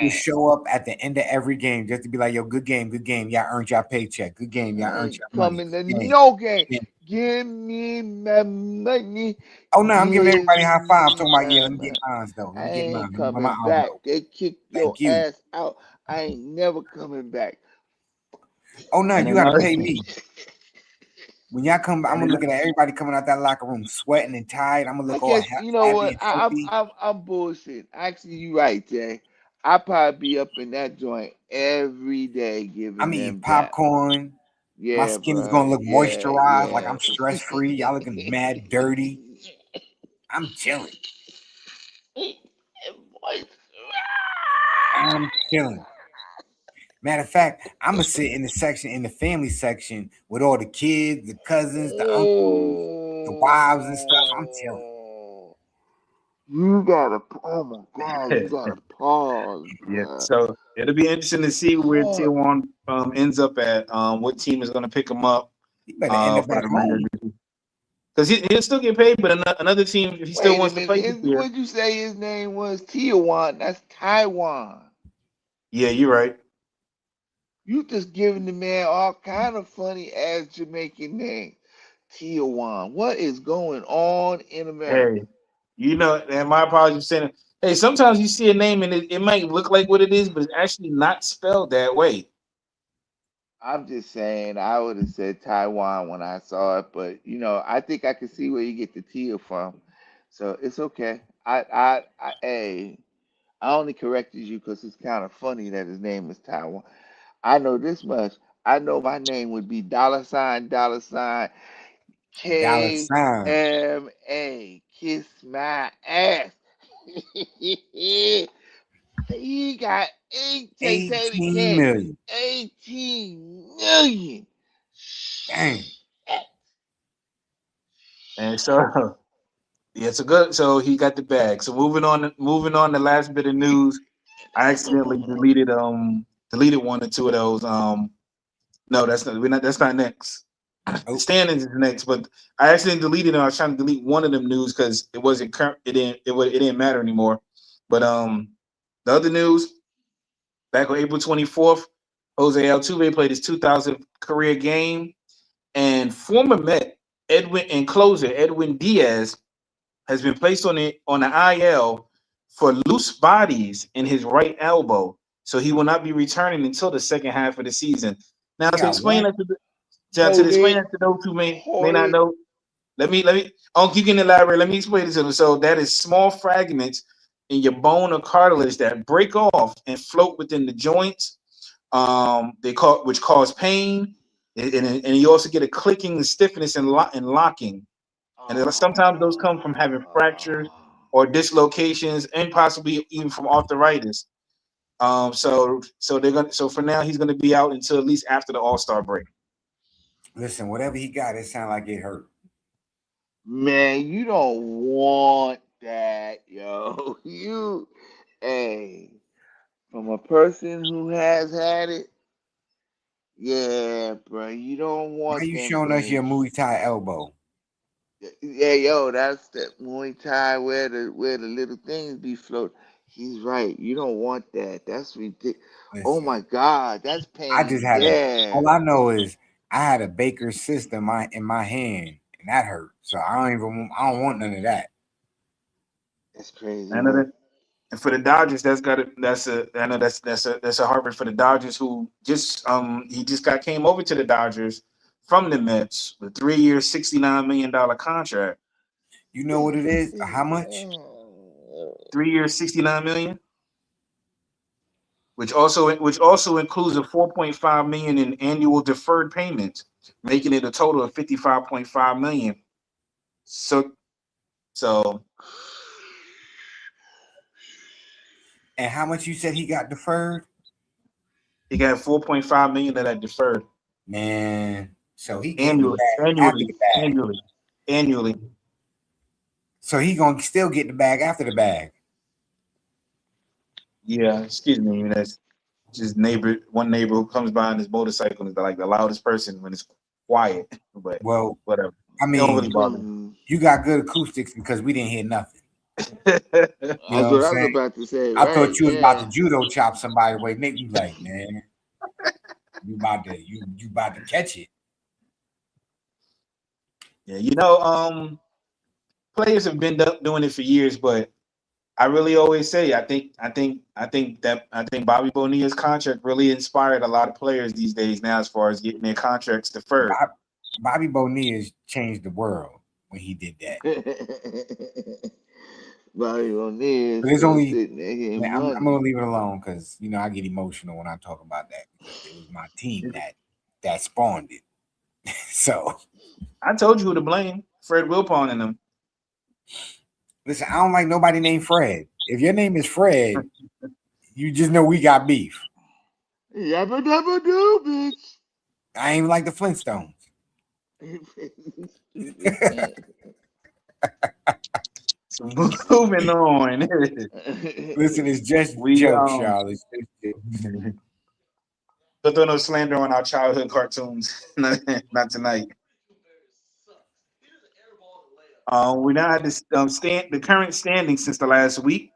You show up at the end of every game just to be like, yo, good game, good game. Y'all earned your paycheck. Good game, y'all earned your money. Coming to Good game. no game. Yeah. Give me my money. Oh no, I'm giving Give everybody a high five. I'm me talking about, yeah, my let me get money. mine though. Let I me get mine. ain't Let me wear my coming back. envelope. They kick your Thank you. ass out. I ain't never coming back. Oh no, And you gotta another pay me. When y'all come, I'm and gonna then, look at everybody coming out that locker room sweating and tired. I'm gonna I look all guess you know happy what? and healthy. I'm bullshit. Actually, you right, Jay. I probably be up in that joint every day I'm giving eating them that. popcorn. My Yeah, skin is bro. gonna look Yeah, moisturized, like yeah. I'm stress free. Y'all looking mad dirty. I'm chilling. I'm chilling. Matter of fact, I'm gonna sit in the section, in the family section, with all the kids, the cousins, the uncles, the wives and stuff. I'm chilling. Oh, you gotta. Oh my God, you gotta pause, yeah. bro. So it'll be interesting to see where Pause. Tijuana ends up at. What team is going to pick him up You better end up for back the remainder of home. the season? Because he'll still get paid, but another team, if he still Wait a wants to minute. play this year, What'd you say his name was? Tijuana. That's Taiwan. yeah, you're right. You just giving the man all kind of funny ass Jamaican names. Tijuana. What is going on in America? Hey, and my apologies for saying it. Hey, sometimes you see a name and it might look like what it is, but it's actually not spelled that way. I'm just saying, I would have said Taiwan when I saw it, but I think I can see where you get the Tia from, so it's okay. Hey, I only corrected you because it's kind of funny that his name is Taiwan. I know this much. I know my name would be dollar sign Dollar sign. KMA. Kiss my ass. He got eight. Say it 18 again. million. 18 million. Dang. And so yeah, it's a good. So he got the bag. So moving on. The last bit of news, I accidentally deleted one or two of those. No, that's not. We're not. That's not next. The Oh, standings is next, but I accidentally deleted it. I was trying to delete one of them news because it wasn't current. It didn't matter anymore. But the other news back on April 24th, Jose Altuve played his 2000th career game, and former Met Edwin and closer Edwin Diaz has been placed on the IL for loose bodies in his right elbow, so he will not be returning until the second half of the season. Now, he to got explain what? that to Hold explain it. that to those who may Hold not it. know, let me. Oh, you can elaborate. Let me explain it to them. So that is small fragments in your bone or cartilage that break off and float within the joints. Which cause pain, and you also get a clicking, and stiffness, and locking. And sometimes those come from having fractures or dislocations, and possibly even from arthritis. So they're gonna. So for now, he's gonna be out until at least after the All-Star break. Listen, whatever he got, it sound like it hurt. Man, you don't want that, yo. Hey, from a person who has had it, yeah, bro, you don't Why want you them showing us your things. Muay Thai elbow? Yeah, yo, that's that Muay Thai where the little things be floating. He's right. You don't want that. That's ridiculous. Oh Listen, my God, that's I just pain had a. All there. I know is I had a Baker's cyst in my hand, and that hurt. So I don't want none of that. That's crazy I know work. that. And for the Dodgers, that's got it. That's a. I know that's a heartbreak for the Dodgers, who he just got came over to the Dodgers from the Mets with 3 year, $69 million contract. You know what it is? How much? 3 year, 69 million, which also includes a 4.5 million in annual deferred payments, making it a total of 55.5 million. So And how much you said he got deferred? he got 4.5 million of that deferred Man, so he getting the bag after annually, the bag. annually. So he gonna still get the bag after the bag. Yeah, excuse me. That's just one neighbor who comes by on his motorcycle is like the loudest person when it's quiet. But Well, whatever. I It don't really mean, bother me. you got good acoustics because we didn't hear nothing. You know That's what I'm what I was saying? about to say. I Right? thought you was about Yeah. to judo chop somebody away. Nick, you like, man, you about to catch it. Yeah, players have been doing it for years, but I really always say I think Bobby Bonilla's contract really inspired a lot of players these days now as far as getting their contracts deferred. Bobby Bonilla changed the world when he did that. Bobby O'Neill is But it's still only sitting there getting I'm money. gonna leave it alone because I get emotional when I talk about that because it was my team that spawned it. So I told you who to blame, Fred Wilpon and them. listen, I don't like nobody named Fred. If your name is Fred, you just know we got beef. Yabba dabba doo, bitch. I ain't even like the Flintstones. So moving on. Listen, it's just we jokes, y'all. It's just jokes. Don't throw no slander on our childhood cartoons. Not tonight. We now had this the current standing since the last week.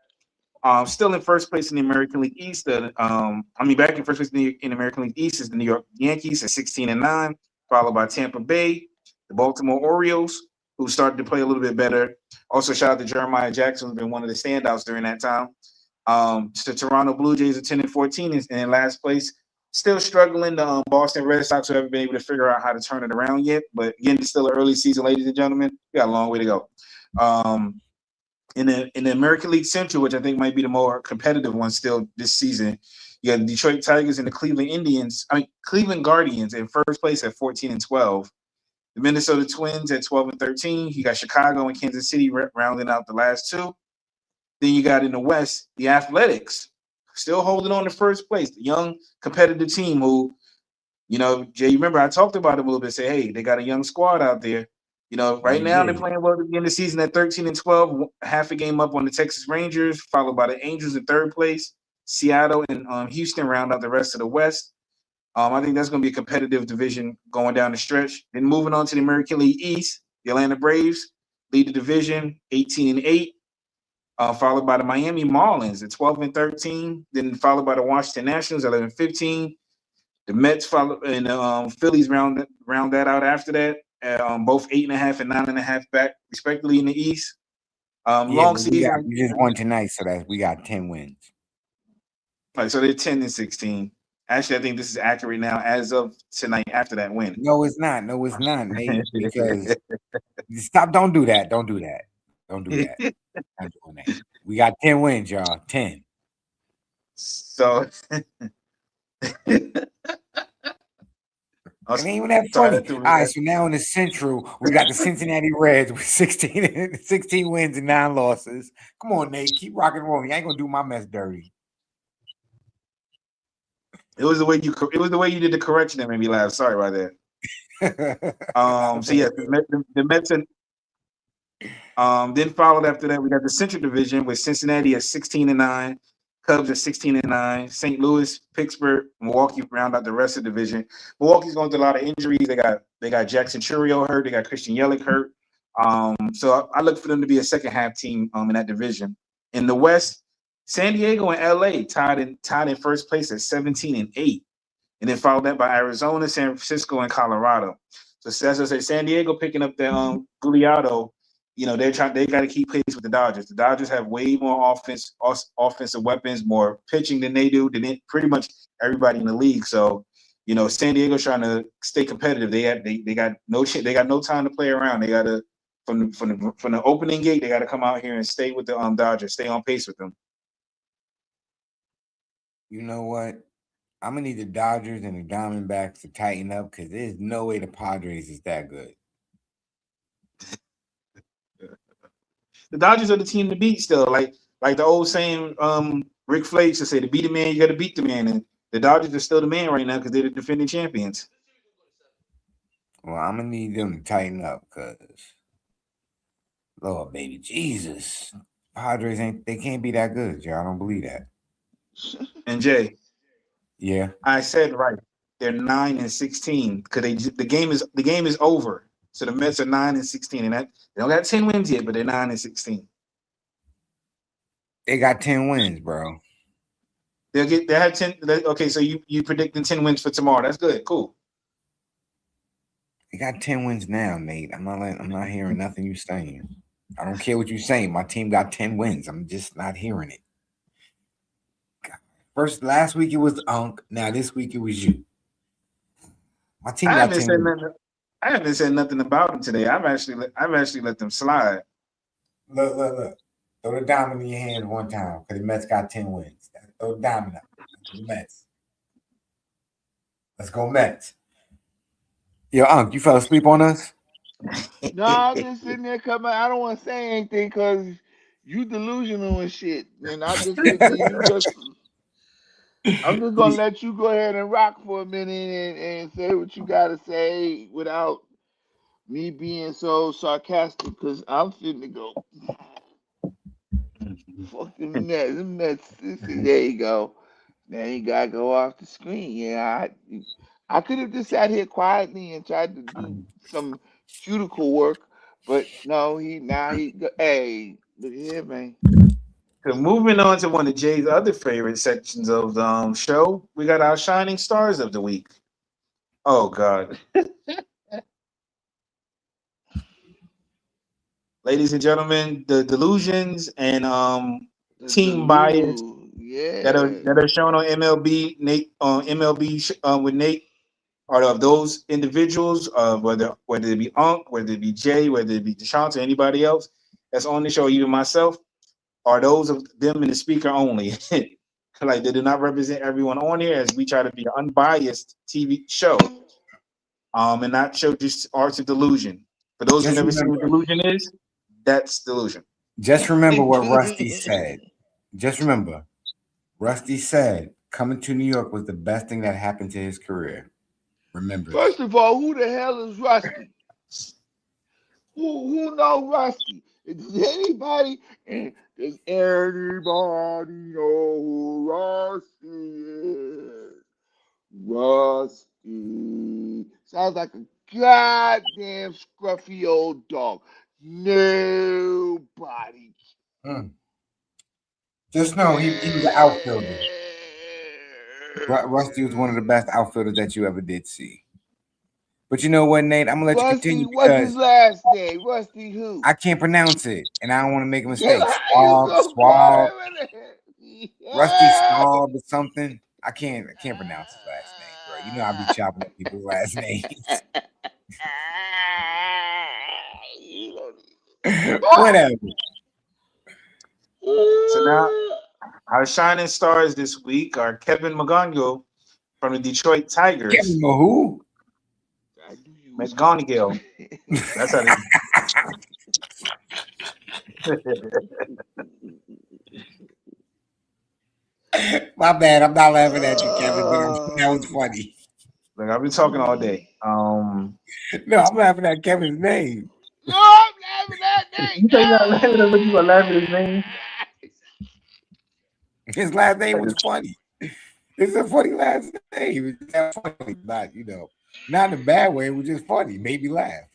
Still in first place in the American League East. Back in first place in the American League East is the New York Yankees at 16-9, followed by Tampa Bay, the Baltimore Orioles, who started to play a little bit better. Also, shout out to Jeremiah Jackson, who's been one of the standouts during that time. The Toronto Blue Jays are 10-14 is in last place. Still struggling. The Boston Red Sox who haven't been able to figure out how to turn it around yet. But again, it's still an early season, ladies and gentlemen. We got a long way to go. In the American League Central, which I think might be the more competitive one still this season, you got the Detroit Tigers and the Cleveland Guardians in first place at 14-12. The Minnesota Twins at 12-13. You got Chicago and Kansas City rounding out the last two. Then you got in the West, the Athletics still holding on to first place. The young competitive team who, Jay, you remember I talked about them a little bit. Say, hey, they got a young squad out there. Right now they're playing well at the end of the season at 13-12, half a game up on the Texas Rangers, followed by the Angels in third place. Seattle and Houston round out the rest of the West. I think that's going to be a competitive division going down the stretch. Then moving on to the American League East, the Atlanta Braves lead the division 18-8, followed by the Miami Marlins at 12-13, then followed by the Washington Nationals 11-15. The Mets follow and Phillies round that out after that. Both 8.5 and 9.5 back respectively in the East. Yeah, Long but season. we just won tonight, so that we got 10 wins. Right, so they're 10-16. Actually, I think this is accurate now as of tonight after that win. No, it's not. No, it's not, Nate. Because stop. Don't do that. Don't do that. Don't do that. Not doing that. We got 10 wins, y'all. 10. So It ain't even that funny. All right, so now in the Central, we got the Cincinnati Reds with 16 wins and 9 losses. Come on, Nate. Keep rocking and rolling. I ain't gonna do my mess dirty. It was the way you did the correction that made me laugh. Sorry about that. So yeah, the Mets and then followed after that, we got the Central Division with Cincinnati at 16-9, Cubs at 16-9, St. Louis, Pittsburgh, Milwaukee round out the rest of the division. Milwaukee's going through a lot of injuries. They got Jackson Churio hurt. They got Christian Yelich hurt. So I look for them to be a second half team in that division. In the West, San Diego and LA tied in first place at 17-8. And then followed that by Arizona, San Francisco, and Colorado. So as I say, San Diego picking up their Guglielmo. They got to keep pace with the Dodgers. The Dodgers have way more offensive weapons, more pitching than they do, than pretty much everybody in the league. So, San Diego's trying to stay competitive. They got no shit. They got no time to play around. They got to from the opening gate. They got to come out here and stay with the Dodgers. Stay on pace with them. You know what? I'm gonna need the Dodgers and the Diamondbacks to tighten up because there's no way the Padres is that good. The Dodgers are the team to beat still. Like the old saying, Rick Flair used to say, to beat a man, you got to beat the man. And the Dodgers are still the man right now because they're the defending champions. Well, I'm gonna need them to tighten up because Lord, baby, Jesus, Padres they can't be that good, y'all. I don't believe that. And Jay, Yeah, I said right. They're 9-16 because the game is over. So the Mets are 9-16, and that they don't got 10 wins yet, but they're 9-16. they got 10 wins, bro. They have 10. Okay, so you predicting 10 wins for tomorrow? That's good. Cool. They got 10 wins now, Nate. I'm not hearing nothing you saying. I don't care what you're saying. My team got 10 wins. I'm just not hearing it. Last week it was Unc. Now this week it was you. My team I got haven't 10 said wins. nothing. I haven't said nothing about them today. I've actually let them slide. Look. Throw the diamond in your hand one time because the Mets got 10 wins. Throw the diamond up. The Mets. Let's go Mets. Yo, Unc, you fell asleep on us? No, I'm just sitting there coming. I don't want to say anything because you delusional and shit. And I just figure I'm just gonna let you go ahead and rock for a minute and say what you gotta say without me being so sarcastic because I'm finna go. Fuck the Mets. The Mets. There you go. Now you gotta go off the screen. Yeah, I could have just sat here quietly and tried to do some cuticle work, but no, hey, look here, man. So moving on to one of Jay's other favorite sections of the show, we got our shining stars of the week. Oh God, ladies and gentlemen, the delusions and The team bias Delu, that yeah. are shown on MLB Nate on MLB with Nate are of those individuals, whether it be Unc, whether it be Jay, whether it be Deshaun, or anybody else that's on the show, even myself, are those of them in the speaker only. Like they do not represent everyone on here, as we try to be an unbiased TV show, and not show just arts of delusion. For those who Just never seen what remember. delusion is, that's delusion. Just remember what Rusty said. Just remember, Rusty said coming to New York was the best thing that happened to his career. Remember that. First of all, who the hell is Rusty? Who know Rusty? Does anybody does anybody know who Rusty is? Rusty sounds like a goddamn scruffy old dog. Nobody Mm. Just know he was an outfielder. Rusty was one of the best outfielders that you ever did see. But you know what, Nate? I'm gonna let you Rusty, continue what's his because last name? Rusty who? I can't pronounce it, and I don't want to make a Then mistake. how you gonna Swab, call him Rusty Yeah. Staub or something. I can't pronounce his last name, bro. You know I be chopping up people's last names. Whatever. So now our shining stars this week are Kevin McGonigal from the Detroit Tigers. Kevin who? I knew you was gonna do McGonigal. it. That's how they. My bad. I'm not laughing at you, Kevin, but that was funny. Look, I've been talking all day. No, I'm laughing at Kevin's name. No, I'm laughing at Nate. You say you're not laughing at, but you gonna laugh at his name. His last name was funny. It's a funny last name. It's just funny, not in a bad way. It was just funny. Made me laugh.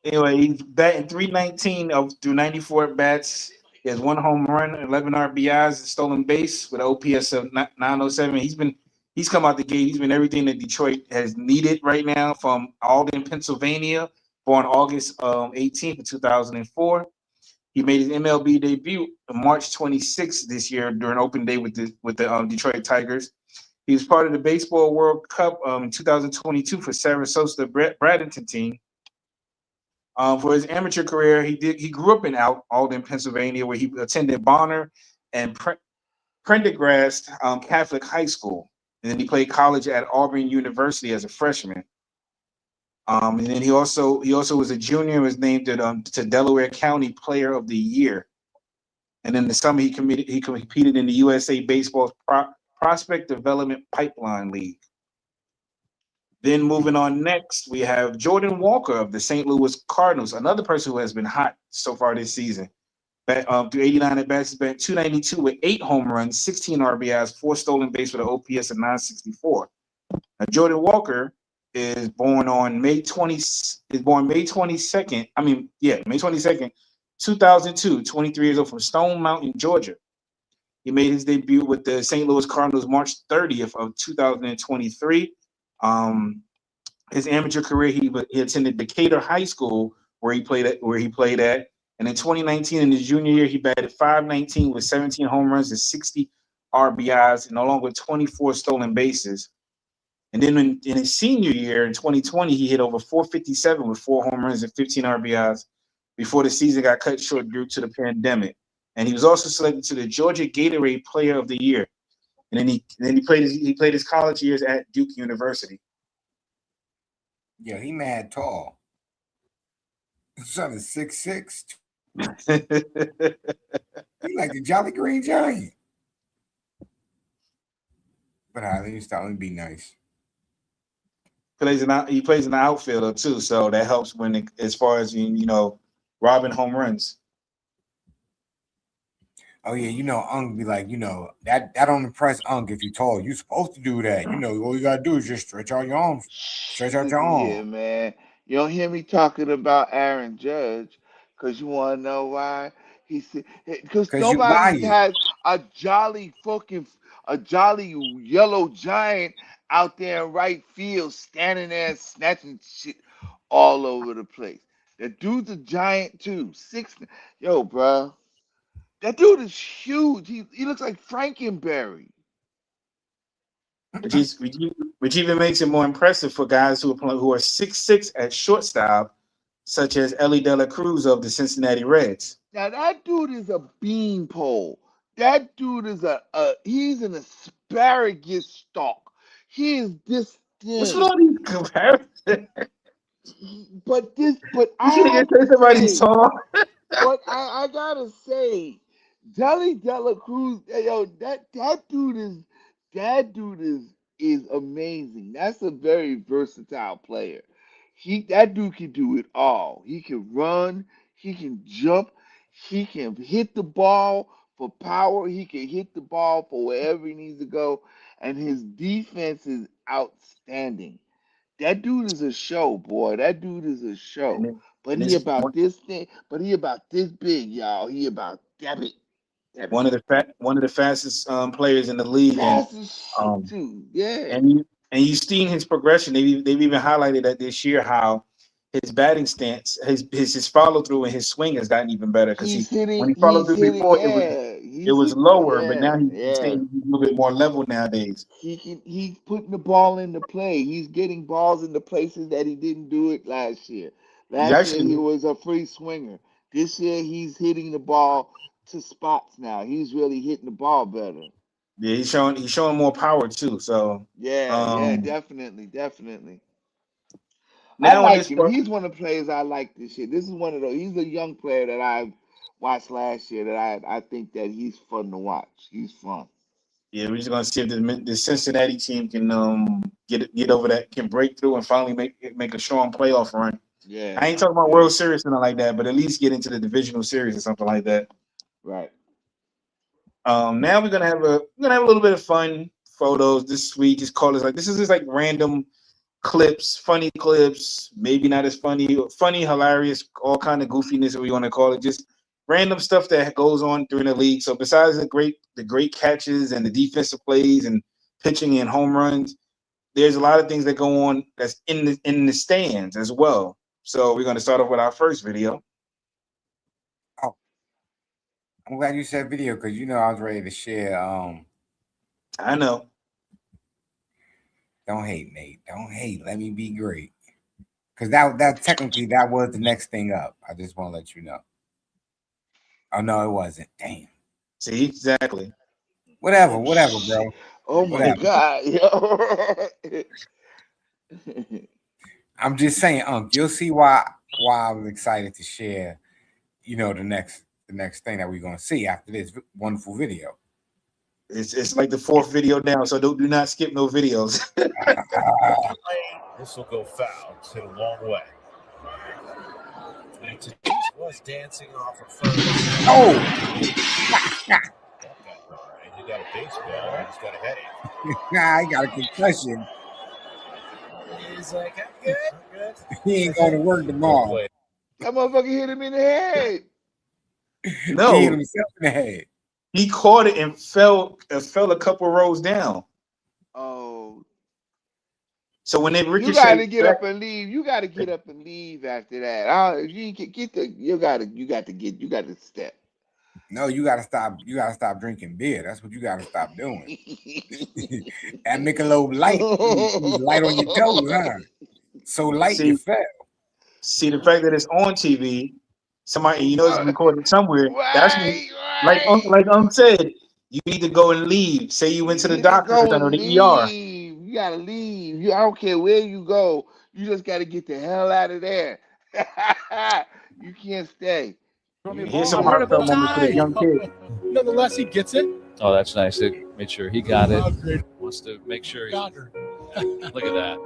Anyway, he's batting 319 through 94 at bats. He has 1 home run, 11 RBIs, a stolen base with an OPS of 907. He's come out the gate. He's been everything that Detroit has needed right now. From Alden, Pennsylvania, born August 18th of 2004. He made his MLB debut on March 26th this year during open day with the Detroit Tigers. He was part of the Baseball World Cup in 2022 for Sarasota Bradenton team. For his amateur career, he grew up in Alden, Pennsylvania, where he attended Bonner and Prendergast Catholic High School, and then he played college at Auburn University as a freshman. And then he also was a junior and was named to Delaware County Player of the Year. And in the summer, he competed in the USA Baseball Prospect Development Pipeline League. Then moving on next, we have Jordan Walker of the St. Louis Cardinals, another person who has been hot so far this season. Through 89 at bats, he's been 292 with 8 home runs, 16 RBIs, 4 stolen base with an OPS of 964. Now, Jordan Walker is born on May 22nd. May 22nd, 2002, 23 years old, from Stone Mountain, Georgia. He made his debut with the St. Louis Cardinals March 30th of 2023. His amateur career, he attended Decatur High School where he played at. And in 2019, in his junior year, he batted .519 with 17 home runs and 60 RBIs, and along with 24 stolen bases. And then in his senior year in 2020, he hit over .457 with 4 home runs and 15 RBIs before the season got cut short due to the pandemic. And he was also selected to the Georgia Gatorade Player of the Year. And then he played his college years at Duke University. Yeah, he mad tall. Son is 6'6". He like the Jolly Green Giant. But let me be nice. He plays in the outfielder too, so that helps as far as robbing home runs. Oh yeah, Unk be like, that don't impress Unk if you're tall. You're supposed to do that. All you gotta do is just stretch out your arms. Stretch out your Listen here, arm. man. You don't hear me talking about Aaron Judge, because you want to know why? He said, because Cause you nobody lying. has a jolly yellow giant out there in right field, standing there and snatching shit all over the place. The dude's a giant too. Yo, bro. That dude is huge. He looks like Frankenberry. Which even makes it more impressive for guys who are 6'6" at shortstop, such as Ellie De La Cruz of the Cincinnati Reds. Now that dude is a beanpole. That dude is he's an asparagus stalk. He is this What's with thin. all these comparisons? But I You have can't say to somebody's say, tall. but I gotta say, Jelly Dela Cruz, yo, that dude is amazing. That's a very versatile player. That dude can do it all. He can run, he can jump, he can hit the ball for power, he can hit the ball for wherever he needs to go, and his defense is outstanding. That dude is a show, boy. That dude is a And show. then, But and he it's about this thing. But he about this big, y'all. He about that big. That big. one of the fastest players in the league, Fast as shit um, too. Yeah. you've seen his progression. They've even highlighted that this year how his batting stance, his follow through and his swing has gotten even better because He's when hitting. he followed He's through hitting. before Yeah. it He's was hitting. lower, but now Yeah. he's Yeah. staying a little bit more level nowadays. He's putting the ball into play. He's getting balls into places that he didn't do it last year. He's Last year he actually was a free swinger. This year he's hitting the ball to spots now. He's really hitting the ball better. yeah, he's showing more power too. So Yeah, yeah, um definitely, definitely. I now in like this him. part, He's one of the players I like this year. This is one of those. He's a young player that I watched last year that I think that he's fun to watch. He's fun. yeah, we're just gonna see if the Cincinnati team can get over that, can break through and finally make a strong playoff run. I Yeah, ain't talking about yeah, World Series or nothing like that, but at least get into the divisional series or something like that. right. Now we're gonna have a little bit of fun photos this week. Just call this like this is just like random clips, funny clips, maybe not as funny, hilarious, all kind of goofiness, what we want to call it. Just random stuff that goes on during the league. So besides the great catches and the defensive plays and pitching and home runs, there's a lot of things that go on that's in the stands as well. So we're gonna start off with our first video. Oh, I'm glad you said video because I was ready to share. I know. Don't hate, Nate. Don't hate. Let me be great. Because that technically that was the next thing up. I just want to let you know. Oh no, it wasn't. Damn. See, exactly. Whatever, Oh whatever, bro. shit! Oh my Whatever. god! Yo. I'm just saying, you'll see why I was excited to share, the next thing that we're gonna see after this wonderful video. It's like the fourth video down, so do not skip no videos. This will go foul. It's hit a long way. Was dancing off a first. Oh, He got a baseball. He's got a headache. nah, I got a concussion. He's like, I'm good. I'm good. He ain't going to work tomorrow. That motherfucker hit him in the head. No, He hit himself in the head. he caught it and fell a couple rows down. Oh, So when they you ricocheted, got to get up and leave. You got to get up and leave after that. If you get you got to step. No, you gotta stop. You gotta stop drinking beer. That's what you gotta stop doing. That Michelob Light, you light on your toes, huh? So light you fell. See the fact that it's on TV, somebody it's recorded somewhere. That's when, Right. like said, you need to go and leave. Say you went to the doctor or the ER. You gotta leave. I don't care where you go. You just gotta get the hell out of there. You can't stay. Here's some heartfelt moments for the young kid. Nonetheless, he gets it. Oh, that's nice. They made sure he got it. Wants to make sure. Got her. Look at that.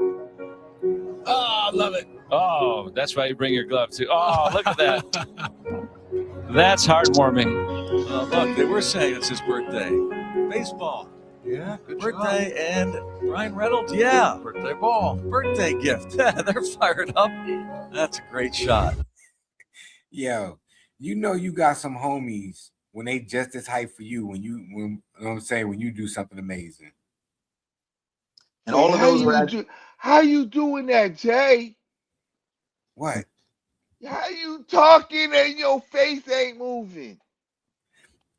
Oh, love it. Oh, that's why you bring your glove too. Oh, look at that. That's heartwarming. Look, they were saying it's his birthday. Baseball. Yeah, good Birthday and Ryan Reynolds. Yeah, birthday ball. Birthday gift. They're fired up. That's a great shot. Yo, you got some homies when they just as hype for you when you know what I'm saying, when you do something amazing. And all of those were how you doing that, Jay? What? How you talking and your face ain't moving?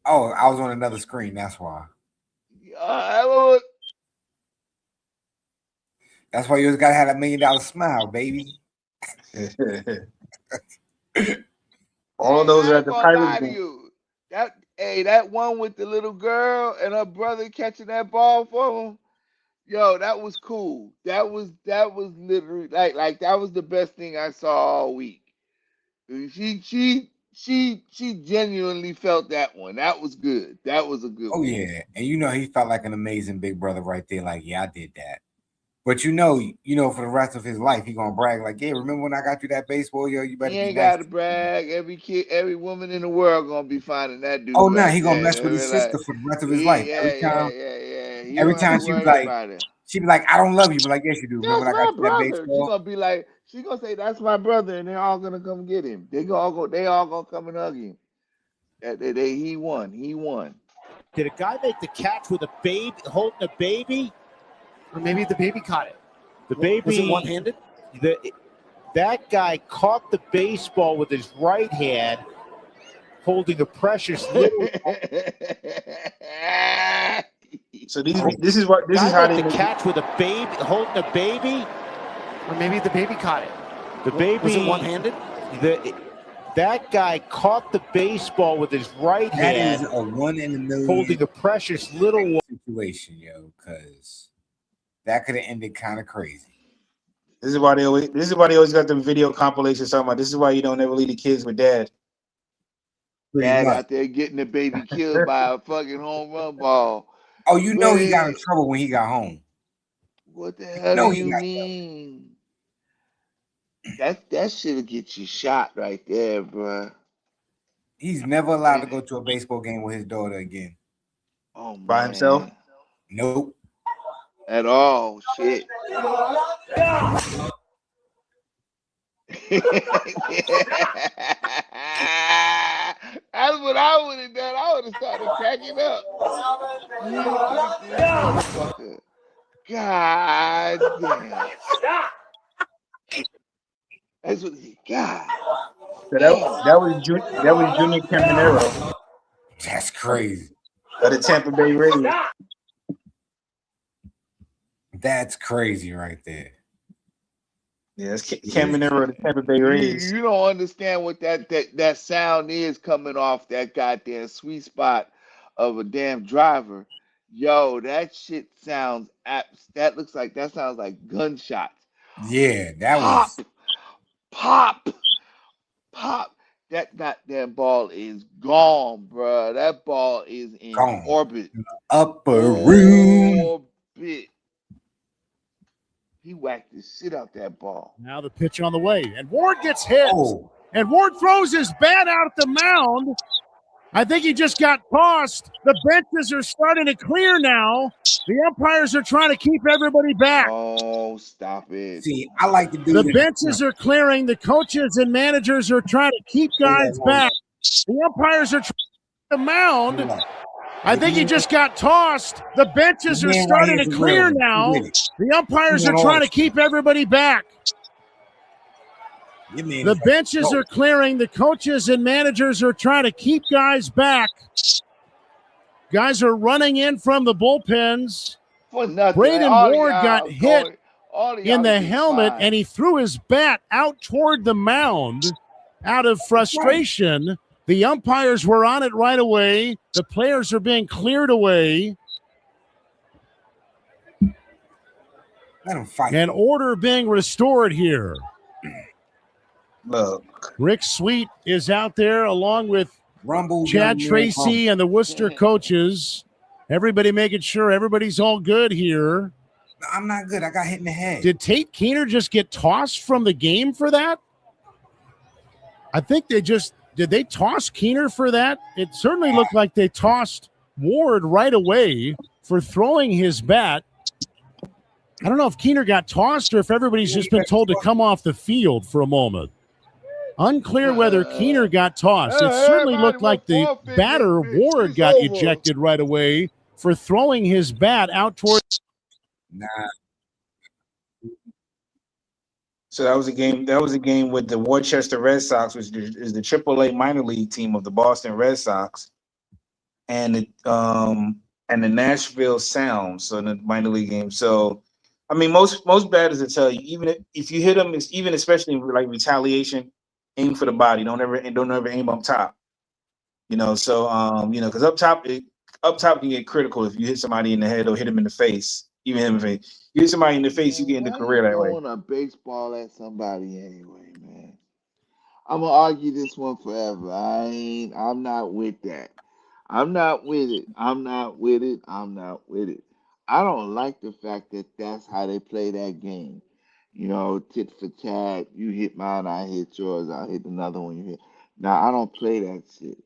Oh, I was on another screen. That's why. That's why you just gotta have that $1 million smile, baby. all of those are at the Pirates game. That one with the little girl and her brother catching that ball for him. Yo, that was cool. That was literally like that was the best thing I saw all week. She genuinely felt that one. That was good. That was a good one. Oh yeah, and he felt like an amazing big brother right there. Like, yeah, I did that. But for the rest of his life, he gonna brag like, yeah, remember when I got you that baseball? Yo, you better. He ain't be nice gotta brag. Every kid, every woman in the world gonna be finding that dude. Oh no, he gonna mess with his sister for the rest of his life. Every time she be like, I don't love you, but like, yes, you do. Remember when I got you that baseball? She gonna be like, she gonna say that's my brother, and they're all gonna come get him. They all gonna come and hug him. He won. He won. Did a guy make the catch with a baby holding a baby? Or maybe the baby caught it. The baby was it one-handed? That guy caught the baseball with his right hand, holding a precious little. So this is how they catch with a baby holding a baby. Or maybe the baby caught it. The baby was it one-handed? That guy caught the baseball with his right hand. That is a 1 in a million holding a precious little situation, yo, because that could have ended kind of crazy. This is why they always got them video compilations talking about. This is why you don't ever leave the kids with dad. Dad out there getting the baby killed by a fucking home run ball. Oh, he got in trouble when he got home. What the hell do you mean? That should get you shot right there, bro. He's never allowed to go to a baseball game with his daughter again. Oh, man. By himself? Nope. At all. Shit. That's what I would have done. I would have started cracking up. God damn. That's what he got. So that was Junior Caminero. That's crazy. Of the Tampa Bay Rays. That's crazy right there. Yeah, it's Caminero of the Tampa Bay Rays. You don't understand what that sound is coming off that goddamn sweet spot of a damn driver. Yo, that shit sounds that sounds like gunshots. Yeah, that Pop, was pop, pop. That goddamn ball is gone, bro. That ball is in gone. orbit. Upper room. Orbit. He whacked the shit out that ball. Now the pitch on the way, and Ward gets hit. Oh, And Ward throws his bat out at the mound. I think he just got tossed. The benches are starting to clear now. The umpires are trying to keep everybody back. Oh, stop it. see, I like to do The this. benches are clearing. The coaches and managers are trying to keep guys back. The umpires are trying to the mound. I think he just got tossed. The benches are starting to clear now. The umpires are trying to keep everybody back. The benches are clearing. The coaches and managers are trying to keep guys back. Guys are running in from the bullpens. For nothing. Braden All Ward y'all got hit going- all of in y'all the getting helmet, fined. and he threw his bat out toward the mound out of frustration. The umpires were on it right away. The players are being cleared away. Let him fight. And order being restored here. Look, Rick Sweet is out there along with Rumble, Chad young man, Tracy and the Worcester coaches. Everybody making sure everybody's all good here. I'm not good. I got hit in the head. Did Tate Keener just get tossed from the game for that? I think did they toss Keener for that? It certainly looked like they tossed Ward right away for throwing his bat. I don't know if Keener got tossed or if everybody's just been told to come off the field for a moment. Unclear whether Keener got tossed. It certainly looked like the batter, Ward, got ejected right away for throwing his bat out toward. Nah. so that was a game. That was a game with the Worcester Red Sox, which is the AAA minor league team of the Boston Red Sox, and the Nashville Sounds, so the minor league game. So, I mean, most batters will tell you, even if you hit them, even especially like retaliation, aim for the body. Don't ever aim up top. So because up top can get critical if you hit somebody in the head or hit them in the face. Even hit them in the face. You hit somebody in the face, you get in the career that way. Throwing a baseball at somebody anyway, man. I'm gonna argue this one forever. I'm not with that. I'm not with it. I'm not with it. I'm not with it. I don't like the fact that that's how they play that game. Tit for tat. You hit mine, I hit yours. I hit another one. You hit. Now I don't play that shit.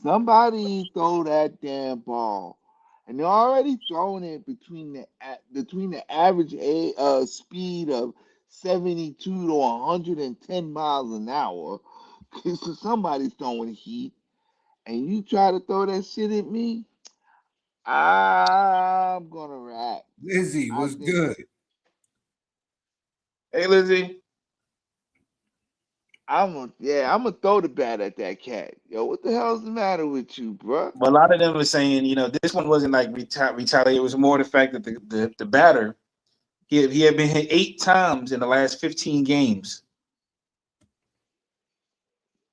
Somebody throw that damn ball, and they're already throwing it between the average speed of 72 to 110 miles an hour. So somebody's throwing heat, and you try to throw that shit at me, I'm gonna rap. Lizzie I was think good. Hey, Lizzie. I'm gonna throw the bat at that cat. Yo, what the hell's the matter with you, bruh? But a lot of them were saying, this one wasn't like retaliate. It was more the fact that the batter he had been hit 8 times in the last 15 games.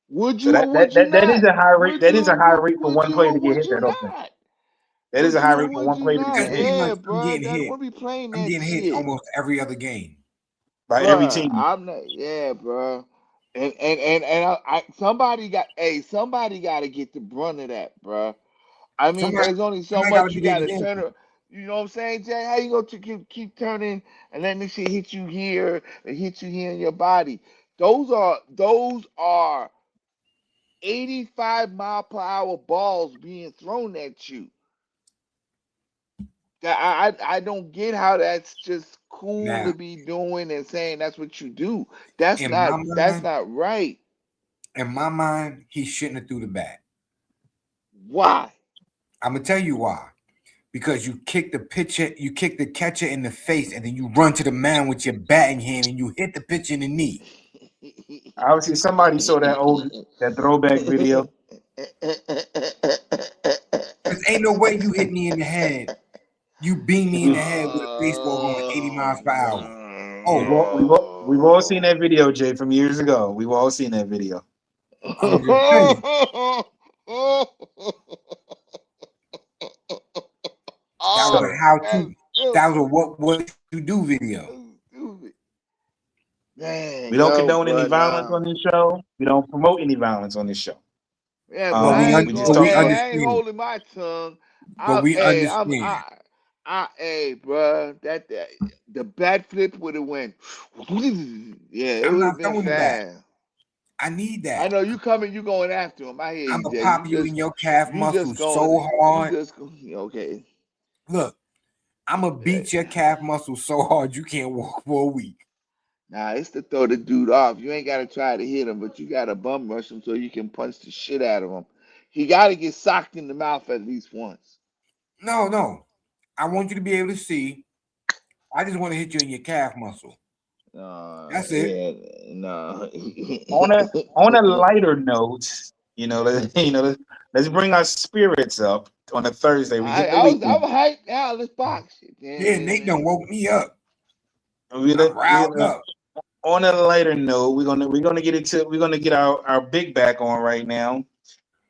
Would So you or would you that is not? a high rate. Would That you is a or high rate for would one you player or to get would hit you that often. not? That is Would a high you or rate for would one you player to get not? Pretty hit Yeah, much, I'm bruh. getting That hit. we'll be playing I'm that getting hit shit. almost every other game. by every Bruh, team. I'm not. Yeah, bruh. And somebody got. Hey, somebody got to get the brunt of that, bruh. I mean, there's only so Somebody got to much be you the got to example. turn it. You know what I'm saying, Jay? How you going to keep turning and letting this shit hit you here and hit you here in your body? Those are 85-mile-per-hour balls being thrown at you. I don't get how that's just cool Now, to be doing and saying that's what you do. That's in my not right. mind, he shouldn't have threw the bat. Why? I'm gonna tell you why. Because you kick the catcher in the face, and then you run to the mound with your bat in hand, and you hit the pitcher in the knee. Obviously, somebody saw that throwback video. Because ain't no way you hit me in the head. You beat me in the head with a baseball going 80 miles per hour. We've all seen that video, Jay, from years ago. We've all seen that video. I'm just saying. That was a how to. That was a what you do video. Stupid. We don't No, condone any bro, violence nah. on this show. We don't promote any violence on this show. Yeah, but I ain't We just gonna. talk Hey, about. I ain't understand. holding my tongue. But I, we hey, understand. hey, bro, that the bat flip would have went. Yeah, it I'm would not have been throwing the bat. fast. I need I that. know you coming. You going after him. I hear I'm you, gonna Jay. pop you in your calf You just muscle going. so You hard. just okay. Look, I'm gonna beat your calf muscle so hard you can't walk for a week. Nah, it's to throw the dude off. You ain't gotta try to hit him, but you gotta bum rush him so you can punch the shit out of him. He gotta get socked in the mouth at least once. No. I want you to be able to see. I just want to hit you in your calf muscle. That's it. Yeah, no. On a lighter note, let's bring our spirits up on a Thursday. We hit the I weekend. was hyped. Now let's box it. Yeah, Yeah, Nate done man. woke me up. We, I'm we, riled up. on a lighter note, we're gonna get our big back on right now.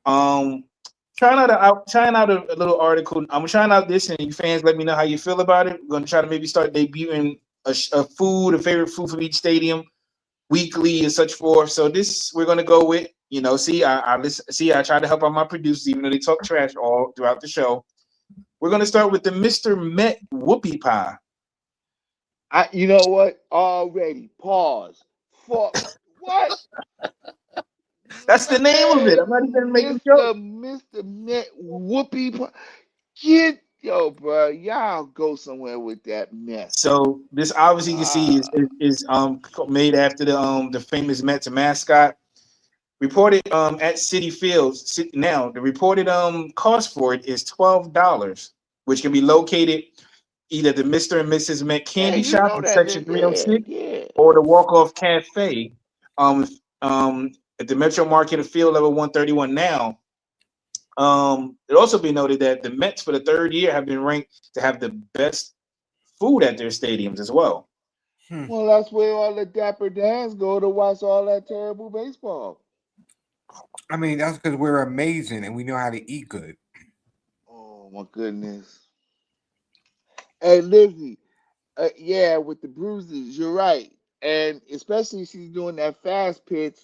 Um, trying out a little article. I'm trying out this, and you fans, let me know how you feel about it. We're gonna try to maybe start debuting a favorite food from each stadium weekly and such forth. So this we're gonna go with. I tried to help out my producers, even though they talk trash all throughout the show. We're gonna start with the Mr. Met whoopie pie. You know what? Already pause. For what? That's the name of it. I'm not even making jokes. Mr. Met Whoopie. Get bro. Y'all go somewhere with that mess. So this obviously you can see Ah, is made after the famous Mets mascot. Reported at City Fields. Now the reported cost for it is $12, which can be located either the Mr. and Mrs. Met yeah, Candy you Shop know in that. Section Yeah, 306 yeah. or the Walk Off Cafe um at the Metro Market of Field Level 131. Now, it also be noted that the Mets for the third year have been ranked to have the best food at their stadiums as well. Well, that's where all the Dapper Dans go to watch all that terrible baseball. I mean, that's because we're amazing and we know how to eat good. Oh my goodness. Hey, Lizzie. Yeah, with the bruises, you're right, and especially if she's doing that fast pitch.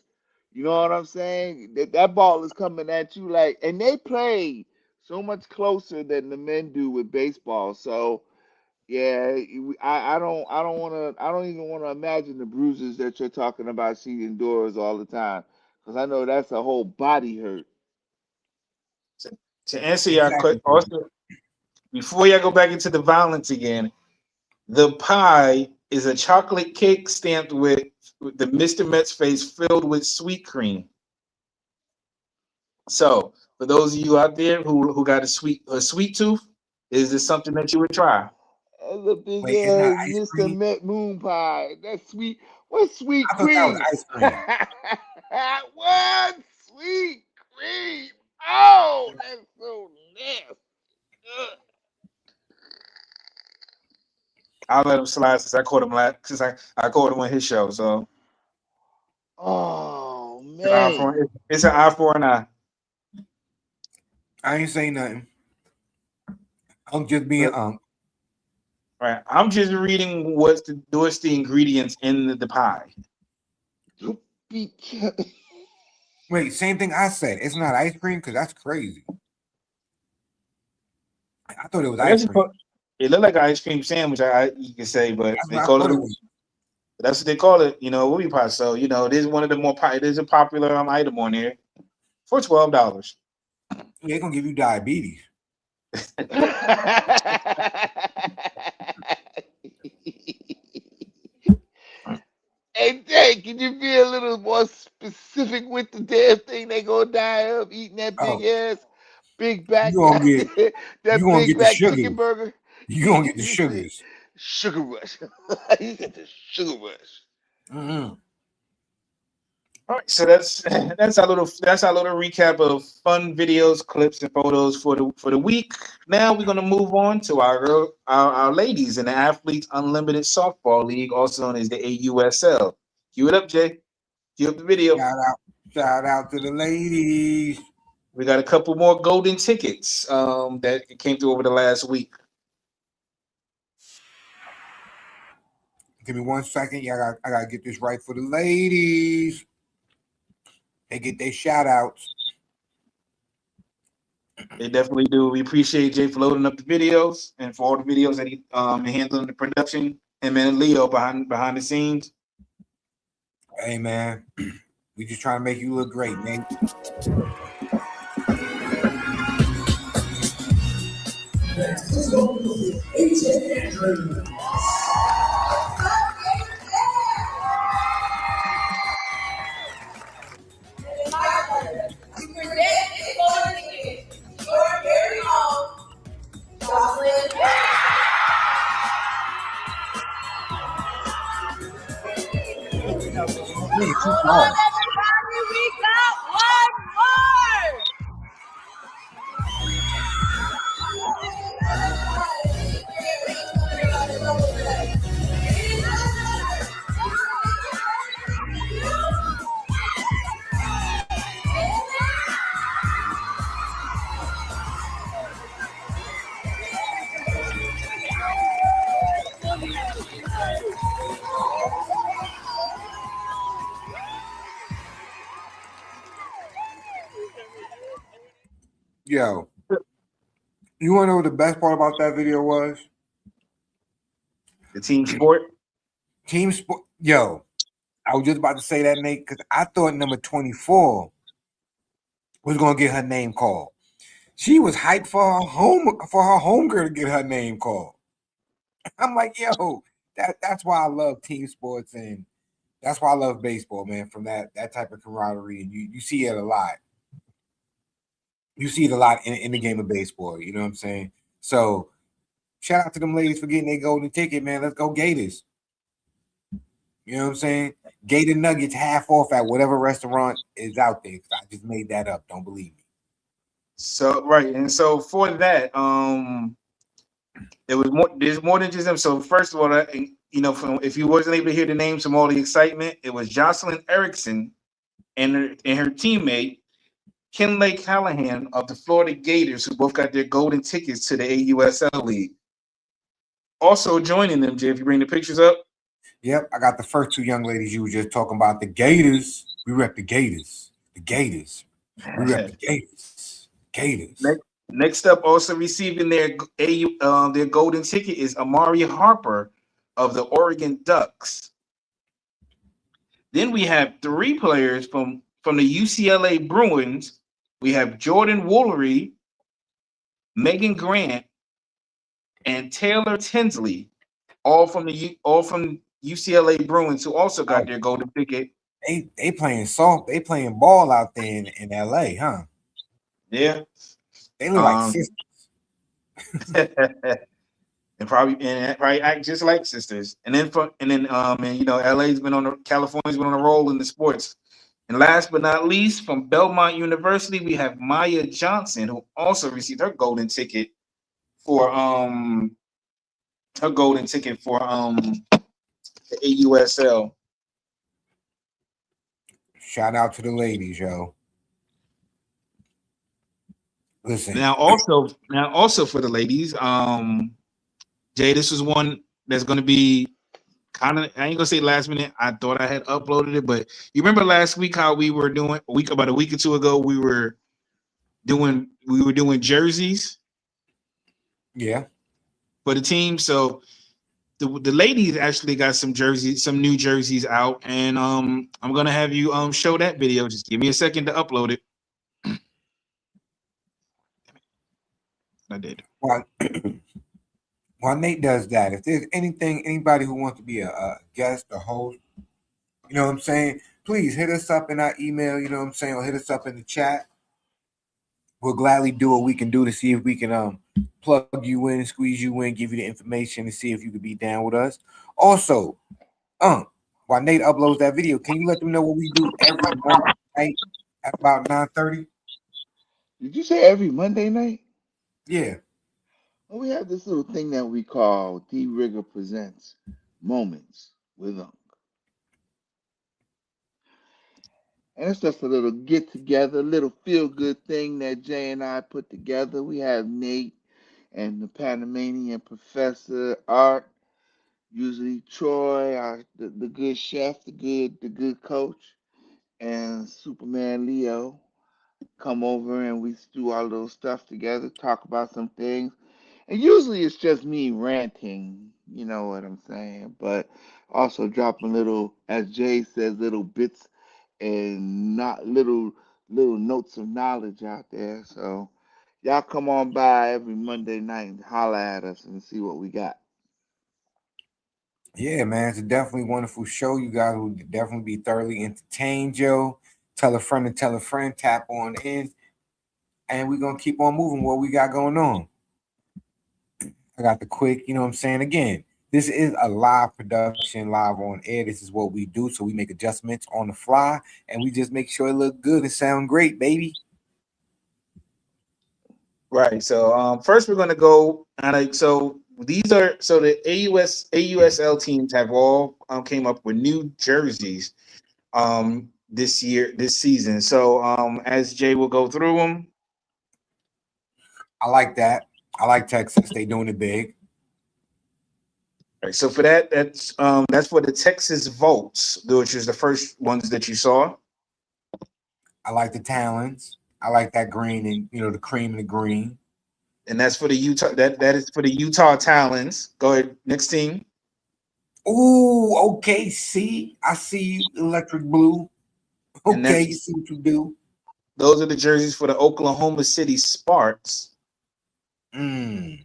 You know what I'm saying? That ball is coming at you like, and they play so much closer than the men do with baseball. So yeah, I don't even want to imagine the bruises that you're talking about she endures all the time, because I know that's a whole body hurt. To answer your question, Exactly. also before y'all go back into the violence again, the pie is a chocolate cake stamped with the Mr. Met's face filled with sweet cream. So, for those of you out there who got a sweet tooth, is this something that you would try? That's a big Wait, it's not ass ice Mr. cream. Met Moon Pie. That's sweet. What's sweet I thought that was cream? ice cream. What sweet cream? Oh, that's so nasty. Ugh. I'll let him slide since I caught him since I caught him on his show. So Oh it's an eye man. for it's an eye for an eye. I ain't saying nothing. I'm just being But right, I'm just reading what's the ingredients in the pie. You be careful. Wait, same thing I said. It's not ice cream because that's crazy. I thought it was I guess ice cream. it looked like an ice cream sandwich. You can say, but That's they what I call thought it. it was. That's what they call it. Whoopie pie. So it is one of the more. It is a popular item on here for $12. They're gonna give you diabetes. Hey Jay, can you be a little more specific with the damn thing they gonna die of eating that Oh, big back, you gonna get that big the back chicken sugars. burger? You gonna get the sugars. Sugar rush. You get the sugar rush. Mm-hmm. All right, so that's our little recap of fun videos, clips, and photos for the week. Now we're gonna move on to our ladies in the Athletes Unlimited Softball League, also known as the AUSL. Cue it up, Jay. Cue up the video. Shout out to the ladies. We got a couple more golden tickets that came through over the last week. Give me 1 second. Yeah, I gotta get this right for the ladies. They get their shout outs. They definitely do. We appreciate Jay for loading up the videos and for all the videos that he handling the production. Him and Leo behind the scenes. Hey man, we just trying to make you look great, man. Hold on, everybody, we got one more. Yo, you want to know what the best part about that video was? The team sport. Team sport. Yo, I was just about to say that, Nate, because I thought number 24 was gonna get her name called. She was hyped for her homegirl to get her name called. I'm like, yo, that's why I love team sports, and that's why I love baseball, man. From that type of camaraderie, and you see it a lot. You see it a lot in the game of baseball. You know what I'm saying? So, shout out to them ladies for getting their golden ticket, man. Let's go Gators. You know what I'm saying? Gator Nuggets half off at whatever restaurant is out there. I just made that up. Don't believe me. So right, and so for that, it was more. There's more than just them. So first of all, if you wasn't able to hear the names from all the excitement, it was Jocelyn Erickson and her teammate Kinley Callahan of the Florida Gators, who both got their golden tickets to the AUSL League. Also joining them, Jay, if you bring the pictures up. Yep, I got the first two young ladies you were just talking about. The Gators. We rep the Gators. The Gators. We rep the Gators. Gators. Next up, also receiving their golden ticket is Amari Harper of the Oregon Ducks. Then we have three players from the UCLA Bruins. We have Jordan Woolery, Megan Grant, and Taylor Tinsley, all from UCLA Bruins, who also got their golden ticket. They playing soft. They playing ball out there in LA, huh? Yeah, they look like sisters. and probably act just like sisters. And then LA's been California's been on a roll in the sports. And last but not least, from Belmont University, we have Maya Johnson, who also received her golden ticket for the AUSL. Shout out to the ladies, yo. Listen. Now also for the ladies, Jay, this is one that's going to be kind of, I ain't gonna say last minute. I thought I had uploaded it, but you remember last week how we were doing about a week or two ago, we were doing jerseys. Yeah. For the team. So the ladies actually got some new jerseys out, and I'm gonna have you show that video. Just give me a second to upload it. I did. While Nate does that, if there's anybody who wants to be a guest or host, you know what I'm saying, please hit us up in our email, you know what I'm saying, or hit us up in the chat. We'll gladly do what we can do to see if we can plug you in, squeeze you in, give you the information to see if you could be down with us. Also, while Nate uploads that video, can you let them know what we do every Monday night at about 9:30? Did you say every Monday night? Yeah. Well, we have this little thing that we call D Rigger Presents Moments with Unc. And it's just a little get together, little feel good thing that Jay and I put together. We have Nate and the Panamanian professor, Art, Usually Troy, the good chef, the good coach, and Superman Leo come over and we do all those stuff together, talk about some things. And usually it's just me ranting, you know what I'm saying? But also dropping little, as Jay says, little bits and not little notes of knowledge out there. So y'all come on by every Monday night and holler at us and see what we got. Yeah, man, it's a definitely wonderful show. You guys will definitely be thoroughly entertained, Joe. Tell a friend to tell a friend, tap on in, and we're gonna keep on moving what we got going on. I got the quick, you know what I'm saying? Again, this is a live production, live on air. This is what we do. So we make adjustments on the fly and we just make sure it look good and sound great, baby. Right. So first we're gonna go on a so these are so the AUSL teams have all came up with new jerseys this season. So as Jay will go through them. I like that. I like Texas. They doing it big. Right, so for that's for the Texas Volts, which is the first ones that you saw. I like the talons. I like that green and the cream and the green. And that's for the Utah. That is for the Utah Talons. Go ahead, next team. Ooh, okay. See, I see you, electric blue. And Okay, see what you do. those are the jerseys for the Oklahoma City Sparks. Can't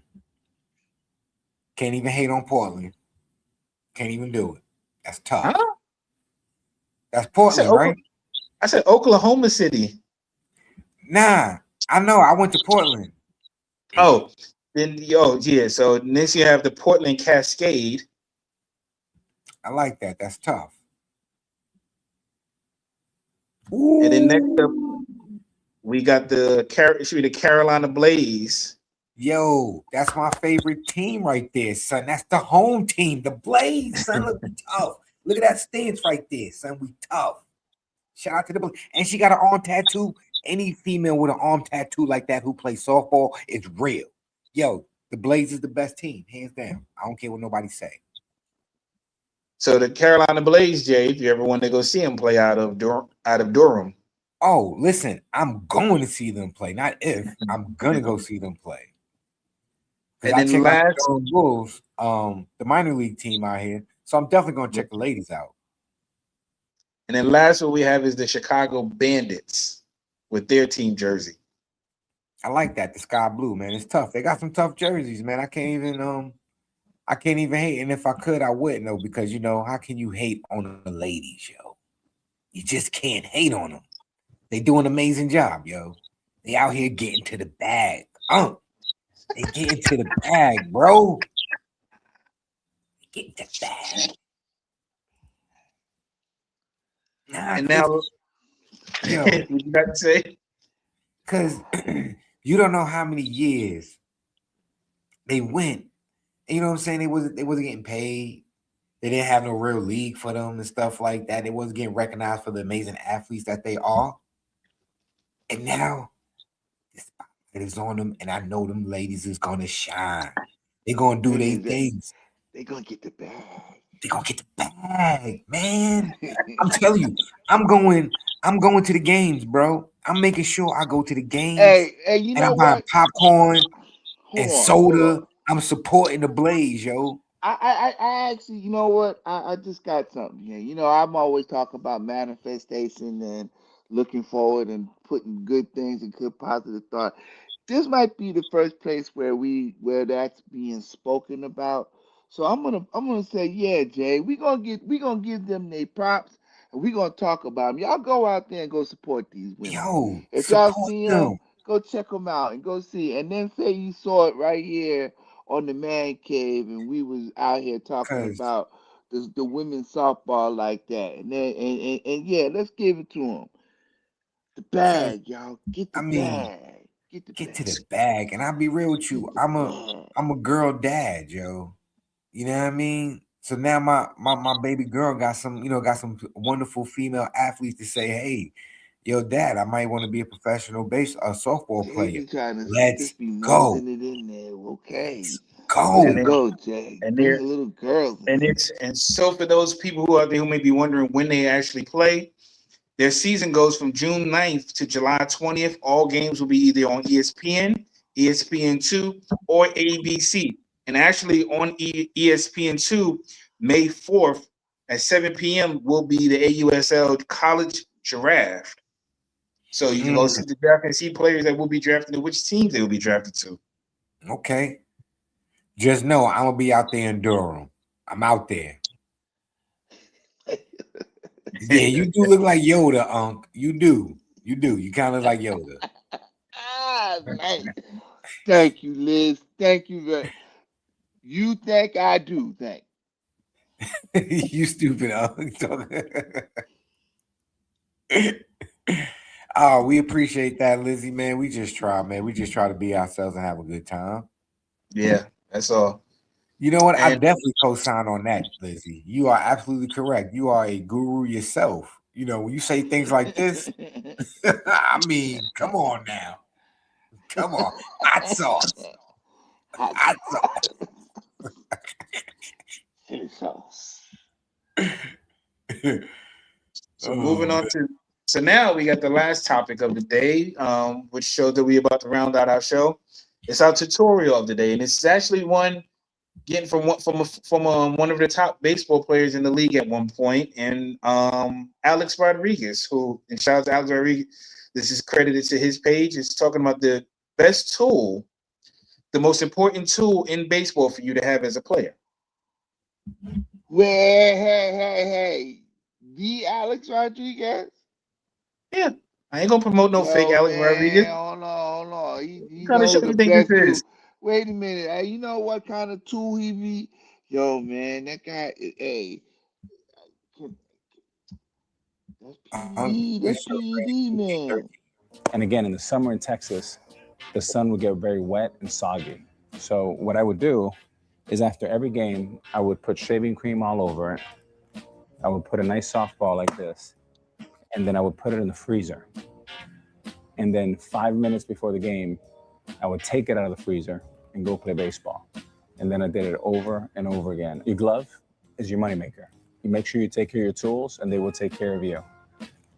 even hate on Portland. Can't even do it. That's tough. Huh? That's Portland, right? I said Oklahoma City. Nah, I know. I went to Portland. Oh, then yeah. So next you have the Portland Cascade. I like that. That's tough. Ooh. And then next up, we got the Carolina Blaze. Yo, that's my favorite team right there, son. That's the home team, the Blaze, son. Look, we tough. Look at that stance right there, son. We tough. Shout out to the Blaze. And she got an arm tattoo. Any female with an arm tattoo like that who plays softball is real. Yo, the Blaze is the best team, hands down. I don't care what nobody say. So the Carolina Blaze, Jay, if you ever want to go see them play out of Durham. Oh, listen, I'm going to see them play. Not if, I'm gonna go see them play. And I check out the Wolves, the minor league team out here. So I'm definitely gonna check the ladies out. And then last one we have is the Chicago Bandits with their team jersey. I like that, the sky blue, man. It's tough. They got some tough jerseys, man. I can't even hate. And if I could, I wouldn't though, because how can you hate on the ladies, yo? You just can't hate on them. They do an amazing job, yo. They out here getting to the bag. They get into the bag, bro. Get in the bag. Nah, and now, yo, what you got to say? Because you don't know how many years they went. And you know what I'm saying? They wasn't getting paid. They didn't have no real league for them and stuff like that. They wasn't getting recognized for the amazing athletes that they are. And now the spotlight is on them, and I know them ladies is gonna shine. They're gonna do their things. They're gonna get the bag. They're gonna get the bag, man. I'm telling you, I'm going to the games, bro. I'm making sure I go to the games. Hey, you know I'm buying popcorn and soda. I'm supporting the Blaze, yo. I actually, you know what? I just got something here. I'm always talking about manifestation and looking forward and putting good things and good positive thought. This might be the first place where that's being spoken about. So I'm gonna say, yeah, Jay, we gonna give them their props and we gonna talk about them. Y'all go out there and go support these women. Yo, if y'all see them, go check them out and go see. And then say you saw it right here on the Mancave, and we was out here talking about the women's softball like that. And then and yeah, let's give it to them. The bag, y'all. Get the bag. Get to the bag. And I'll be real with you. I'm a girl dad, yo. You know what I mean? So now my baby girl got some wonderful female athletes to say, hey, yo, dad, I might want to be a professional softball player. Be trying to Let's just be go. nosing it in there. Okay. Way to Go. go, Jay. And Bring they're the little girls in. and so for those people who out there who may be wondering when they actually play, their season goes from June 9th to July 20th. All games will be either on ESPN, ESPN2, or ABC. And actually on ESPN2, May 4th at 7 p.m. will be the AUSL College Draft. So you can go see the draft and see players that will be drafted and which teams they will be drafted to. Okay. Just know I'm gonna be out there in Durham. I'm out there. Yeah, you do look like Yoda, Unc. You do. You do. You kind of like Yoda. Man. Thank you, Liz. Thank you. You think I do think. You stupid, Unc. Oh, we appreciate that, Lizzie, man. We just try, man. We just try to be ourselves and have a good time. Yeah, that's all. You know what? I And definitely co-sign on that, Lizzie. You are absolutely correct. You are a guru yourself. You know, when you say things like this, I mean, come on now. Come on. Hot sauce. Hot sauce. Chili sauce. So moving on to now we got the last topic of the day, which shows that we're about to round out our show. It's our tutorial of the day, and it's actually one getting from one of the top baseball players in the league at one point, and Alex Rodriguez, who, and shout out to Alex Rodriguez. This is credited to his page. It's talking about the best tool, the most important tool in baseball for you to have as a player. Well, hey. The Alex Rodriguez? Yeah. I ain't gonna promote no fake Alex Rodriguez. Hold on. He What kind of show knows the you think this best tool. is? Wait a minute. Hey, you know what kind of tool he be? Yo, man, that guy, hey, that's PED. That's PED, man. And again, in the summer in Texas, the sun would get very wet and soggy. So what I would do is after every game, I would put shaving cream all over it. I would put a nice softball like this, and then I would put it in the freezer. And then 5 minutes before the game, I would take it out of the freezer and go play baseball. And then I did it over and over again. Your glove is your moneymaker. You make sure you take care of your tools, and they will take care of you.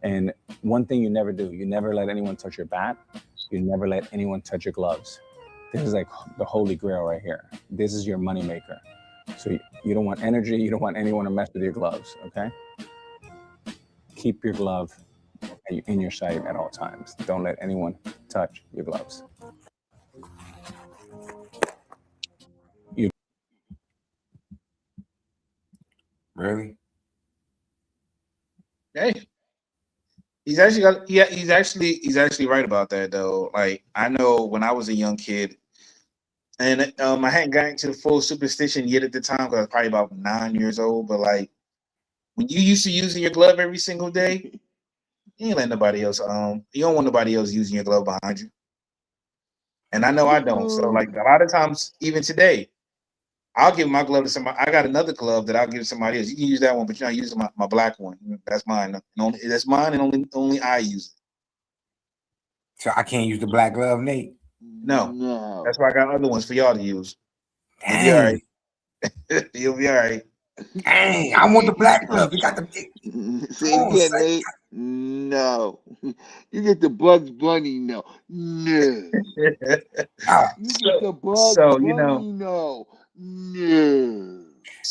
And one thing you never do, you never let anyone touch your bat. You never let anyone touch your gloves. This is like the holy grail right here. This is your moneymaker. So you don't want energy. You don't want anyone to mess with your gloves, okay? Keep your glove in your sight at all times. Don't let anyone touch your gloves. Really? Hey. He's actually right about that though. Like I know when I was a young kid, and I hadn't gotten to the full superstition yet at the time because I was probably about 9 years old. But like when you used to using your glove every single day, you ain't let nobody else. You don't want nobody else using your glove behind you. And I know I don't. So like a lot of times, even today, I'll give my glove to somebody. I got another glove that I'll give to somebody else. You can use that one, but you're not using my black one. That's mine. That's mine, and only I use it. So I can't use the black glove, Nate? No. That's why I got other ones for y'all to use. You'll Dang. be all right. You'll be all right. Dang, I want the black glove. You got the Say it again, Nate. No. You get the Bugs Bunny, no. No. You get the Bugs Bunny, no. No.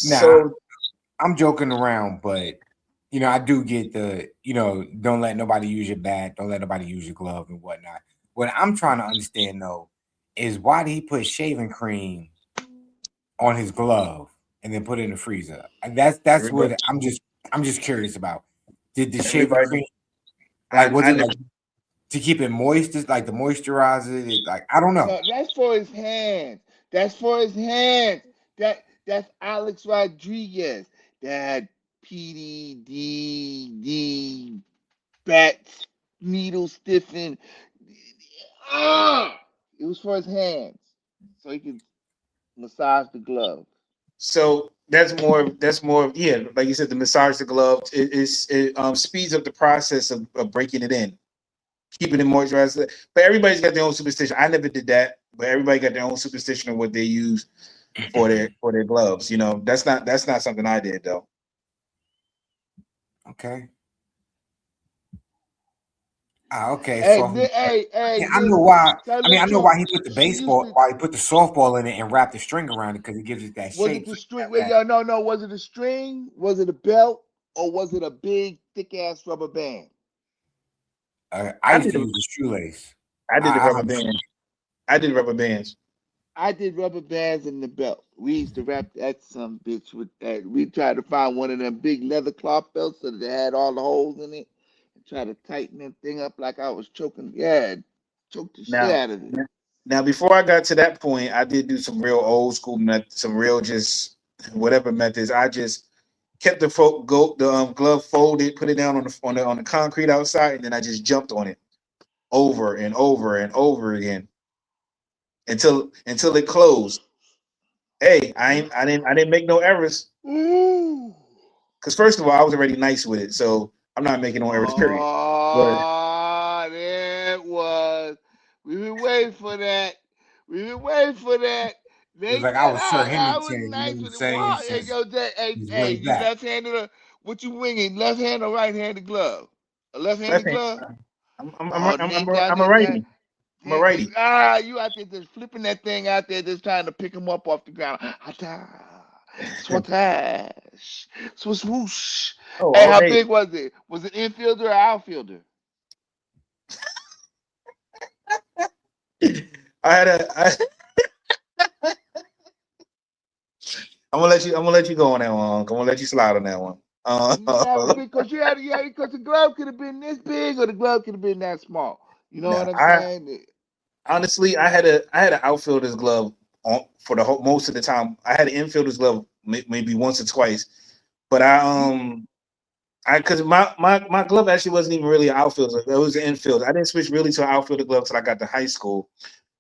Nah, I'm joking around, but you know, I do get the, you know, don't let nobody use your bat, don't let nobody use your glove and whatnot. What I'm trying to understand though is why did he put shaving cream on his glove and then put it in the freezer? And that's what I'm just curious about. Did the shaving cream was it like to keep it moist? Is like the moisturizer? It, like I don't know. No, that's for his hands. That's Alex Rodriguez. That PDD bat needle stiffen. It was for his hands, so he could massage the glove. So that's more yeah, like you said, the massage the glove it speeds up the process of breaking it in, keeping it moisturized. But everybody's got their own superstition. I never did that, but everybody got their own superstition of what they use. for their gloves. You know, that's not something I did though. Okay. Okay. Hey, So hey, I know listen. why. Tell I the mean, I know truth. why he put the She used baseball, to. why he put the softball in it and wrapped the string around it because it gives it that Was it shape. the So you string? have Wait, that no. Was it a string? Was it a belt? Or was it a big, thick ass rubber band? I I used did to use the shoelace. the I rubber have band. I did rubber bands. I did rubber bands in the belt. We used to wrap that some bitch with that. We tried to find one of them big leather cloth belts so that they had all the holes in it, and try to tighten that thing up like I was choking. Yeah, choke the shit Now, out of it. now before I got to that point, I did do some real old school some real just whatever methods. I just kept the glove folded, put it down on the concrete outside, and then I just jumped on it over and over and over again until it closed. Hey, I didn't make no errors Ooh. because first of all, I was already nice with it, so I'm not making no errors. Period. But Oh, there it was. We've been waiting for that. We've been waiting for that. it was Make like I that was Sir out. I was Hemingway, you know nice what I'm with it. saying? Wow. Hey, Since yo, Jay, hey, he's hey, way you back. left-handed or what you winging? Left hand or right-handed glove? A left left-handed hand, glove? I'm Oh, dang, I'm a dang. righty. I'm a righty. You out there just flipping that thing out there, just trying to pick him up off the ground. Ata, swatash, swoosh, swoosh. Oh, Hey, all how day. big was it? Was it infielder or outfielder? I had a. I'm gonna let you go on that one. I'm gonna let you slide on that one. That was big because because the glove could have been this big or the glove could have been that small. You know Now, what I'm saying? honestly, I had an outfielder's glove on for the whole most of the time. I had an infielder's glove maybe once or twice, but I because my glove actually wasn't even really an outfielder. It was an infield. I didn't switch really to an outfielder glove till I got to high school.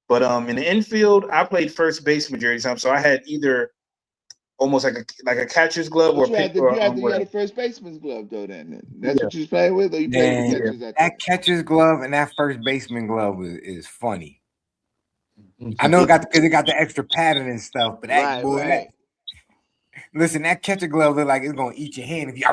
But in the infield, I played first base majority of the time, so I had either almost like a catcher's glove or But a pitch or you had whatever. a first baseman's glove though. Then that's Yeah, what you was playing with, or you played with the Man, yeah. catchers out that there. catcher's glove and that first baseman glove is funny. I know it got because it got the extra padding and stuff, but that Right, boy, that right. listen, that catcher glove look like it's gonna eat your hand if you.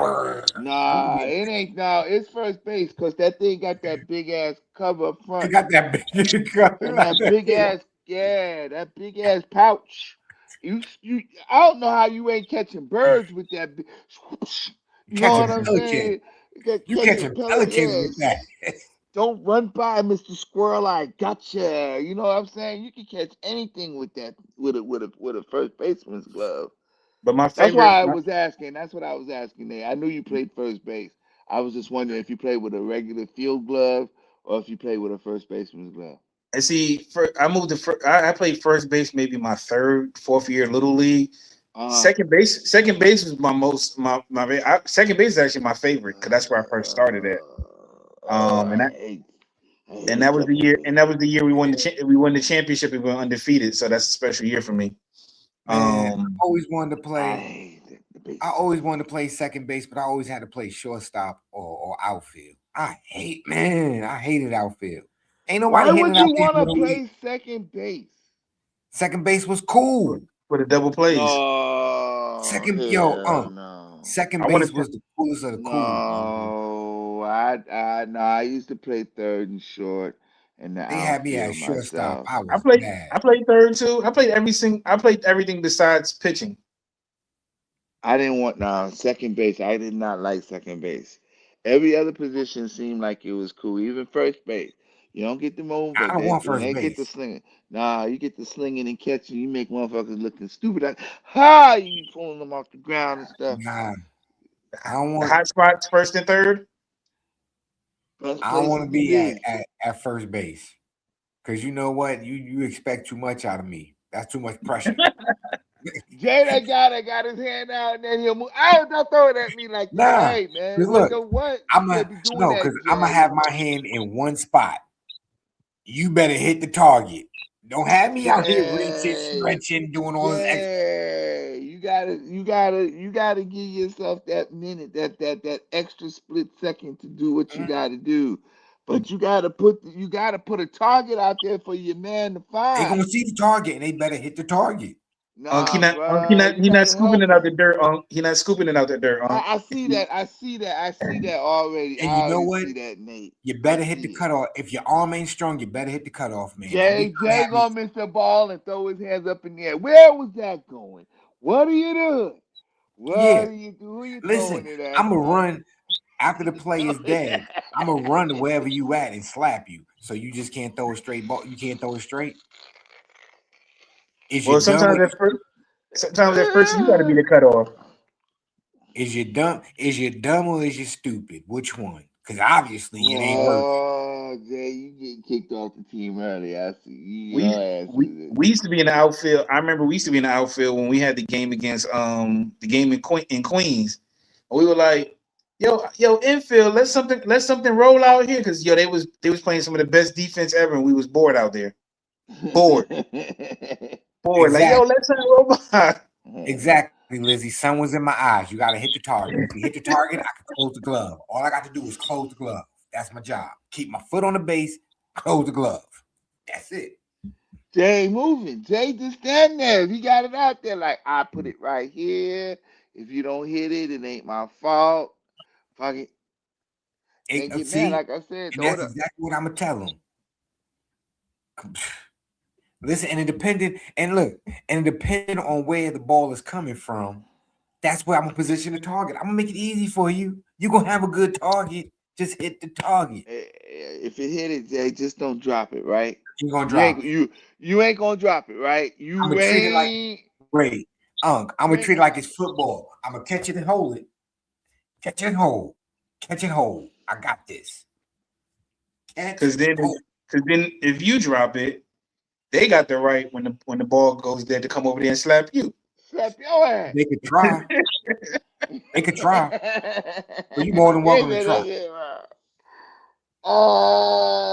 Nah, it ain't. No, it's first base because that thing got that big ass cover up It front got that big cover and like that that. big ass, that big ass pouch. I don't know how you ain't catching birds with that. You know what Catching I'm pelican. saying? You got You catching catching pelicans with pelicans. that. Don't run by Mr. Squirrel. I gotcha. You know what I'm saying? You can catch anything with that with a first baseman's glove. But my That's why favorite, I was asking. That's what I was asking there. I knew you played first base. I was just wondering if you played with a regular field glove or if you played with a first baseman's glove. and see, I moved to I played first base maybe my third, fourth year little league. Uh Second base was my most second base is actually my favorite because that's where I first started at. oh, And I hate that was the second year, base. and that was the year we won the championship and we were undefeated. So that's a special year for me. Man, Um, I always wanted to I play. hate the base. I always wanted to play second base, but I always had to play shortstop or outfield. I hated outfield. Ain't Why nobody hitting would out you there want in to the league. play second base? Second base was cool. for the double plays, No, Second, yo, hell no. second I base wanted to. was the coolest of the cool, man. No, no, I used to play third and short in the They had me at outfield shortstop. myself. I was mad. I played third too. I played everything besides pitching. I didn't want no second base. I did not like second base. Every other position seemed like it was cool. Even first base. You don't get the moment, I but don't want when first they get the base. slinging, nah, you get the slinging and catching. You make motherfuckers looking stupid. Like, ha! You be pulling them off the ground and stuff. Nah, I don't The want. hot spots first and third. Best I don't want places to to be be. at first base because you know what? You expect too much out of me. That's too much pressure. Jay, that guy that got his hand out and then he'll move. Oh, don't throw it at me like that. Nah, Hey, man, cause what look, the what? You I'm a can't be doing no, cause that, I'm gonna Jay. have my hand in one spot. You better hit the target. Don't have me out here reaching, Jay, stretching, doing all this extra. Jay, you gotta give yourself that minute, that extra split second to do what you gotta do. But you gotta put a target out there for your man to They find. gonna see the target and they better hit the target. He Nah, not bro, you he not can't scooping help it out it. the dirt. He not scooping it out the dirt. I see that. I see that. I see that already. And I you know already what? see that, Nate. You I better hit the see it. cutoff. If your arm ain't strong, you better hit the cutoff, man. Don't be trying to Jay have me. gonna miss the ball and throw his hands up in the air. Where was that going? What are you doing? What Yeah. are you doing? Who you throwing Listen, it at, I'm going to son? run after the play is dead. I'm going to run to wherever you at and slap you. So you just can't throw a straight ball. You can't throw it straight. Is you Well, done with sometimes at first you got to be the cutoff. Is you dumb? Is you dumb or is you stupid? Which one? Because obviously it ain't working. Oh, Jay, you getting kicked off the team early. I see. Your We ass we is we used to be in the outfield. I remember we used to be in the outfield when we had the game against the game in Queens. We were like, yo, infield, let something roll out here because they was playing some of the best defense ever, and we was bored out there, bored, bored. Like, yo, Exactly. let something roll by. Exactly, Lizzie. Sun was in my eyes. You got to hit the target. If you hit the target, I can close the glove. All I got to do is close the glove. That's my job. Keep my foot on the base, close the glove. That's it. Jay moving. Jay just stand there. He got it out there. Like, I put it right here. If you don't hit it, it ain't my fault. Fuck it. Can't get mad. See, Like I said, and throw it that's up. exactly what I'm gonna tell them. Listen, and depending on where the ball is coming from, that's where I'm gonna position the target. I'm gonna make it easy for you. You're gonna have a good target. Just hit the target. If it hit it, Jay, just don't drop it, right? You're gonna You drop ain't it. you ain't gonna drop it, right? I'm You gonna treat it like ain't wait, I'm you gonna ain't treat it gonna like drop it's it. football. I'm gonna catch it and hold it. Catch and hold. Catch and hold. I got this. Catch. Because then, Hold. if you drop it, they got the right when the ball goes there to come over there and slap you. Slap your ass. They could try. They could try. But you more than welcome to try.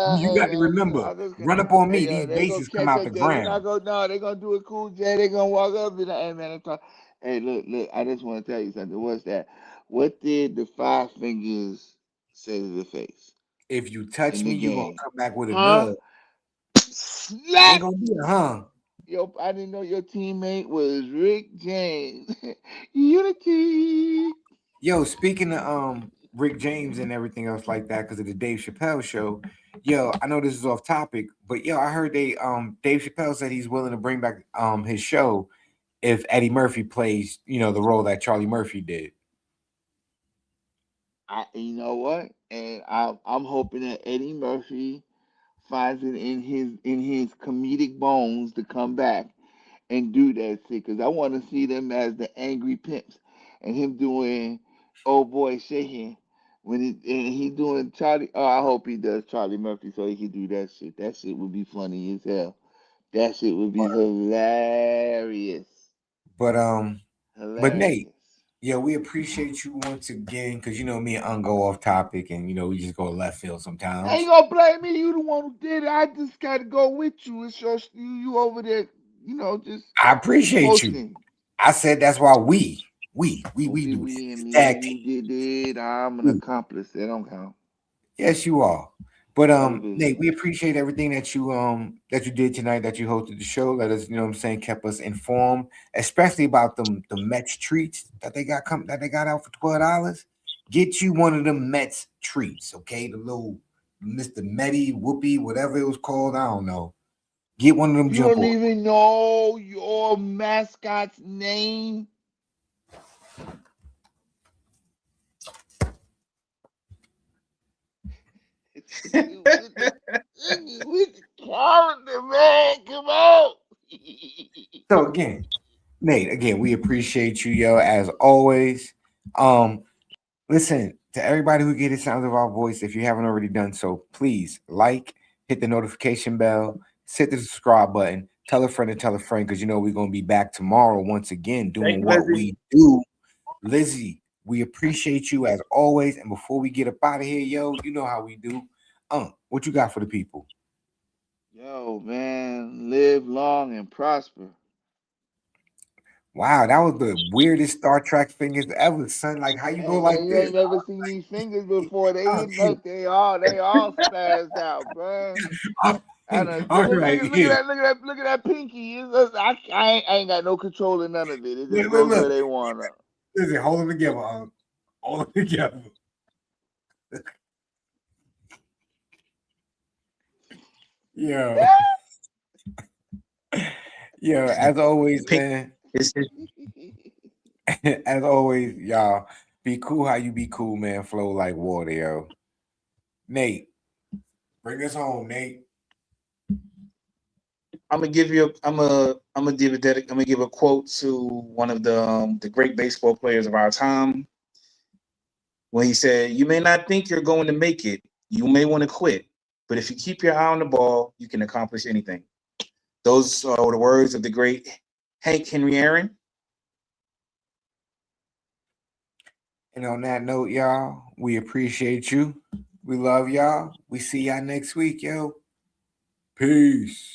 You got to remember, run up on me. These They gonna bases come catch out up, the Jay. They not ground. gonna no, they gonna do it cool, Jay. They gonna walk up and be like, hey man, hey, look, I just wanna tell you something. What's that? What did the five fingers say to the face If you touch in the me, you're gonna game? come back with a Huh? nub. Ain't Slap! gonna be a huh. Yo, I didn't know your teammate was Rick James. Unity. Yo, speaking of Rick James and everything else like that, because of the Dave Chappelle show. Yo, I know this is off topic, but yo, I heard Dave Chappelle said he's willing to bring back his show if Eddie Murphy plays, the role that Charlie Murphy did. You know what? And I'm hoping that Eddie Murphy finds it in his comedic bones to come back and do that shit. Cause I want to see them as the angry pimps and him doing old boy shaking when he doing Charlie. Oh, I hope he does Charlie Murphy so he can do that shit. That shit would be funny as hell. That shit would be hilarious. But Nate, Hilarious. yeah, we appreciate you once again because me and Un go off topic and we just go left field How you sometimes. gonna blame me? You the one who did it. I just gotta go with you. It's your you over there, just I appreciate you. hosting. I said that's why we Don't be do this. we It's and a me. tag You team. did it. I'm an accomplice. That don't count. Yes, you are. But Have a good Nate, one. we appreciate everything that you did tonight, that you hosted the show. Let us, what I'm saying, kept us informed, especially about the Mets treats that they got out for $12. Get you one of them Mets treats, okay? The little Mr. Metty, Whoopi, whatever it was called. I don't know. Get one of them You jump don't on. even know your mascot's name. with the calendar, man. Come on. So again, Nate, we appreciate you, yo, as always. Um, Listen, to everybody who get the sounds of our voice, if you haven't already done so, please hit the notification bell, hit the subscribe button, tell a friend, because we're gonna be back tomorrow once again Thank doing you, what Lizzie. we do. Lizzie, we appreciate you as always. And before we get up out of here, yo, you know how we do. What you got for the people? Yo, man, live long and prosper. Wow, that was the weirdest Star Trek fingers ever, son. Like how you go Hey like man, you this? ain't never seen these fingers before. They Oh, look, they all spazzed out, bro. I done, All look, right, look yeah. at that pinky. I ain't got no control of none of it. It just Look, goes where look. they want to. Listen, hold them together. Hold them together. Yo. Yo, as always, man. As always, y'all, be cool how you be cool, man. Flow like water, yo. Nate, bring us home, Nate. I'm gonna give a quote to one of the great baseball players of our time when he said, "You may not think you're going to make it. You may want to quit, but if you keep your eye on the ball, you can accomplish anything." Those are the words of the great Hank Henry Aaron. And on that note, y'all, we appreciate you. We love y'all. We see y'all next week, yo. Peace.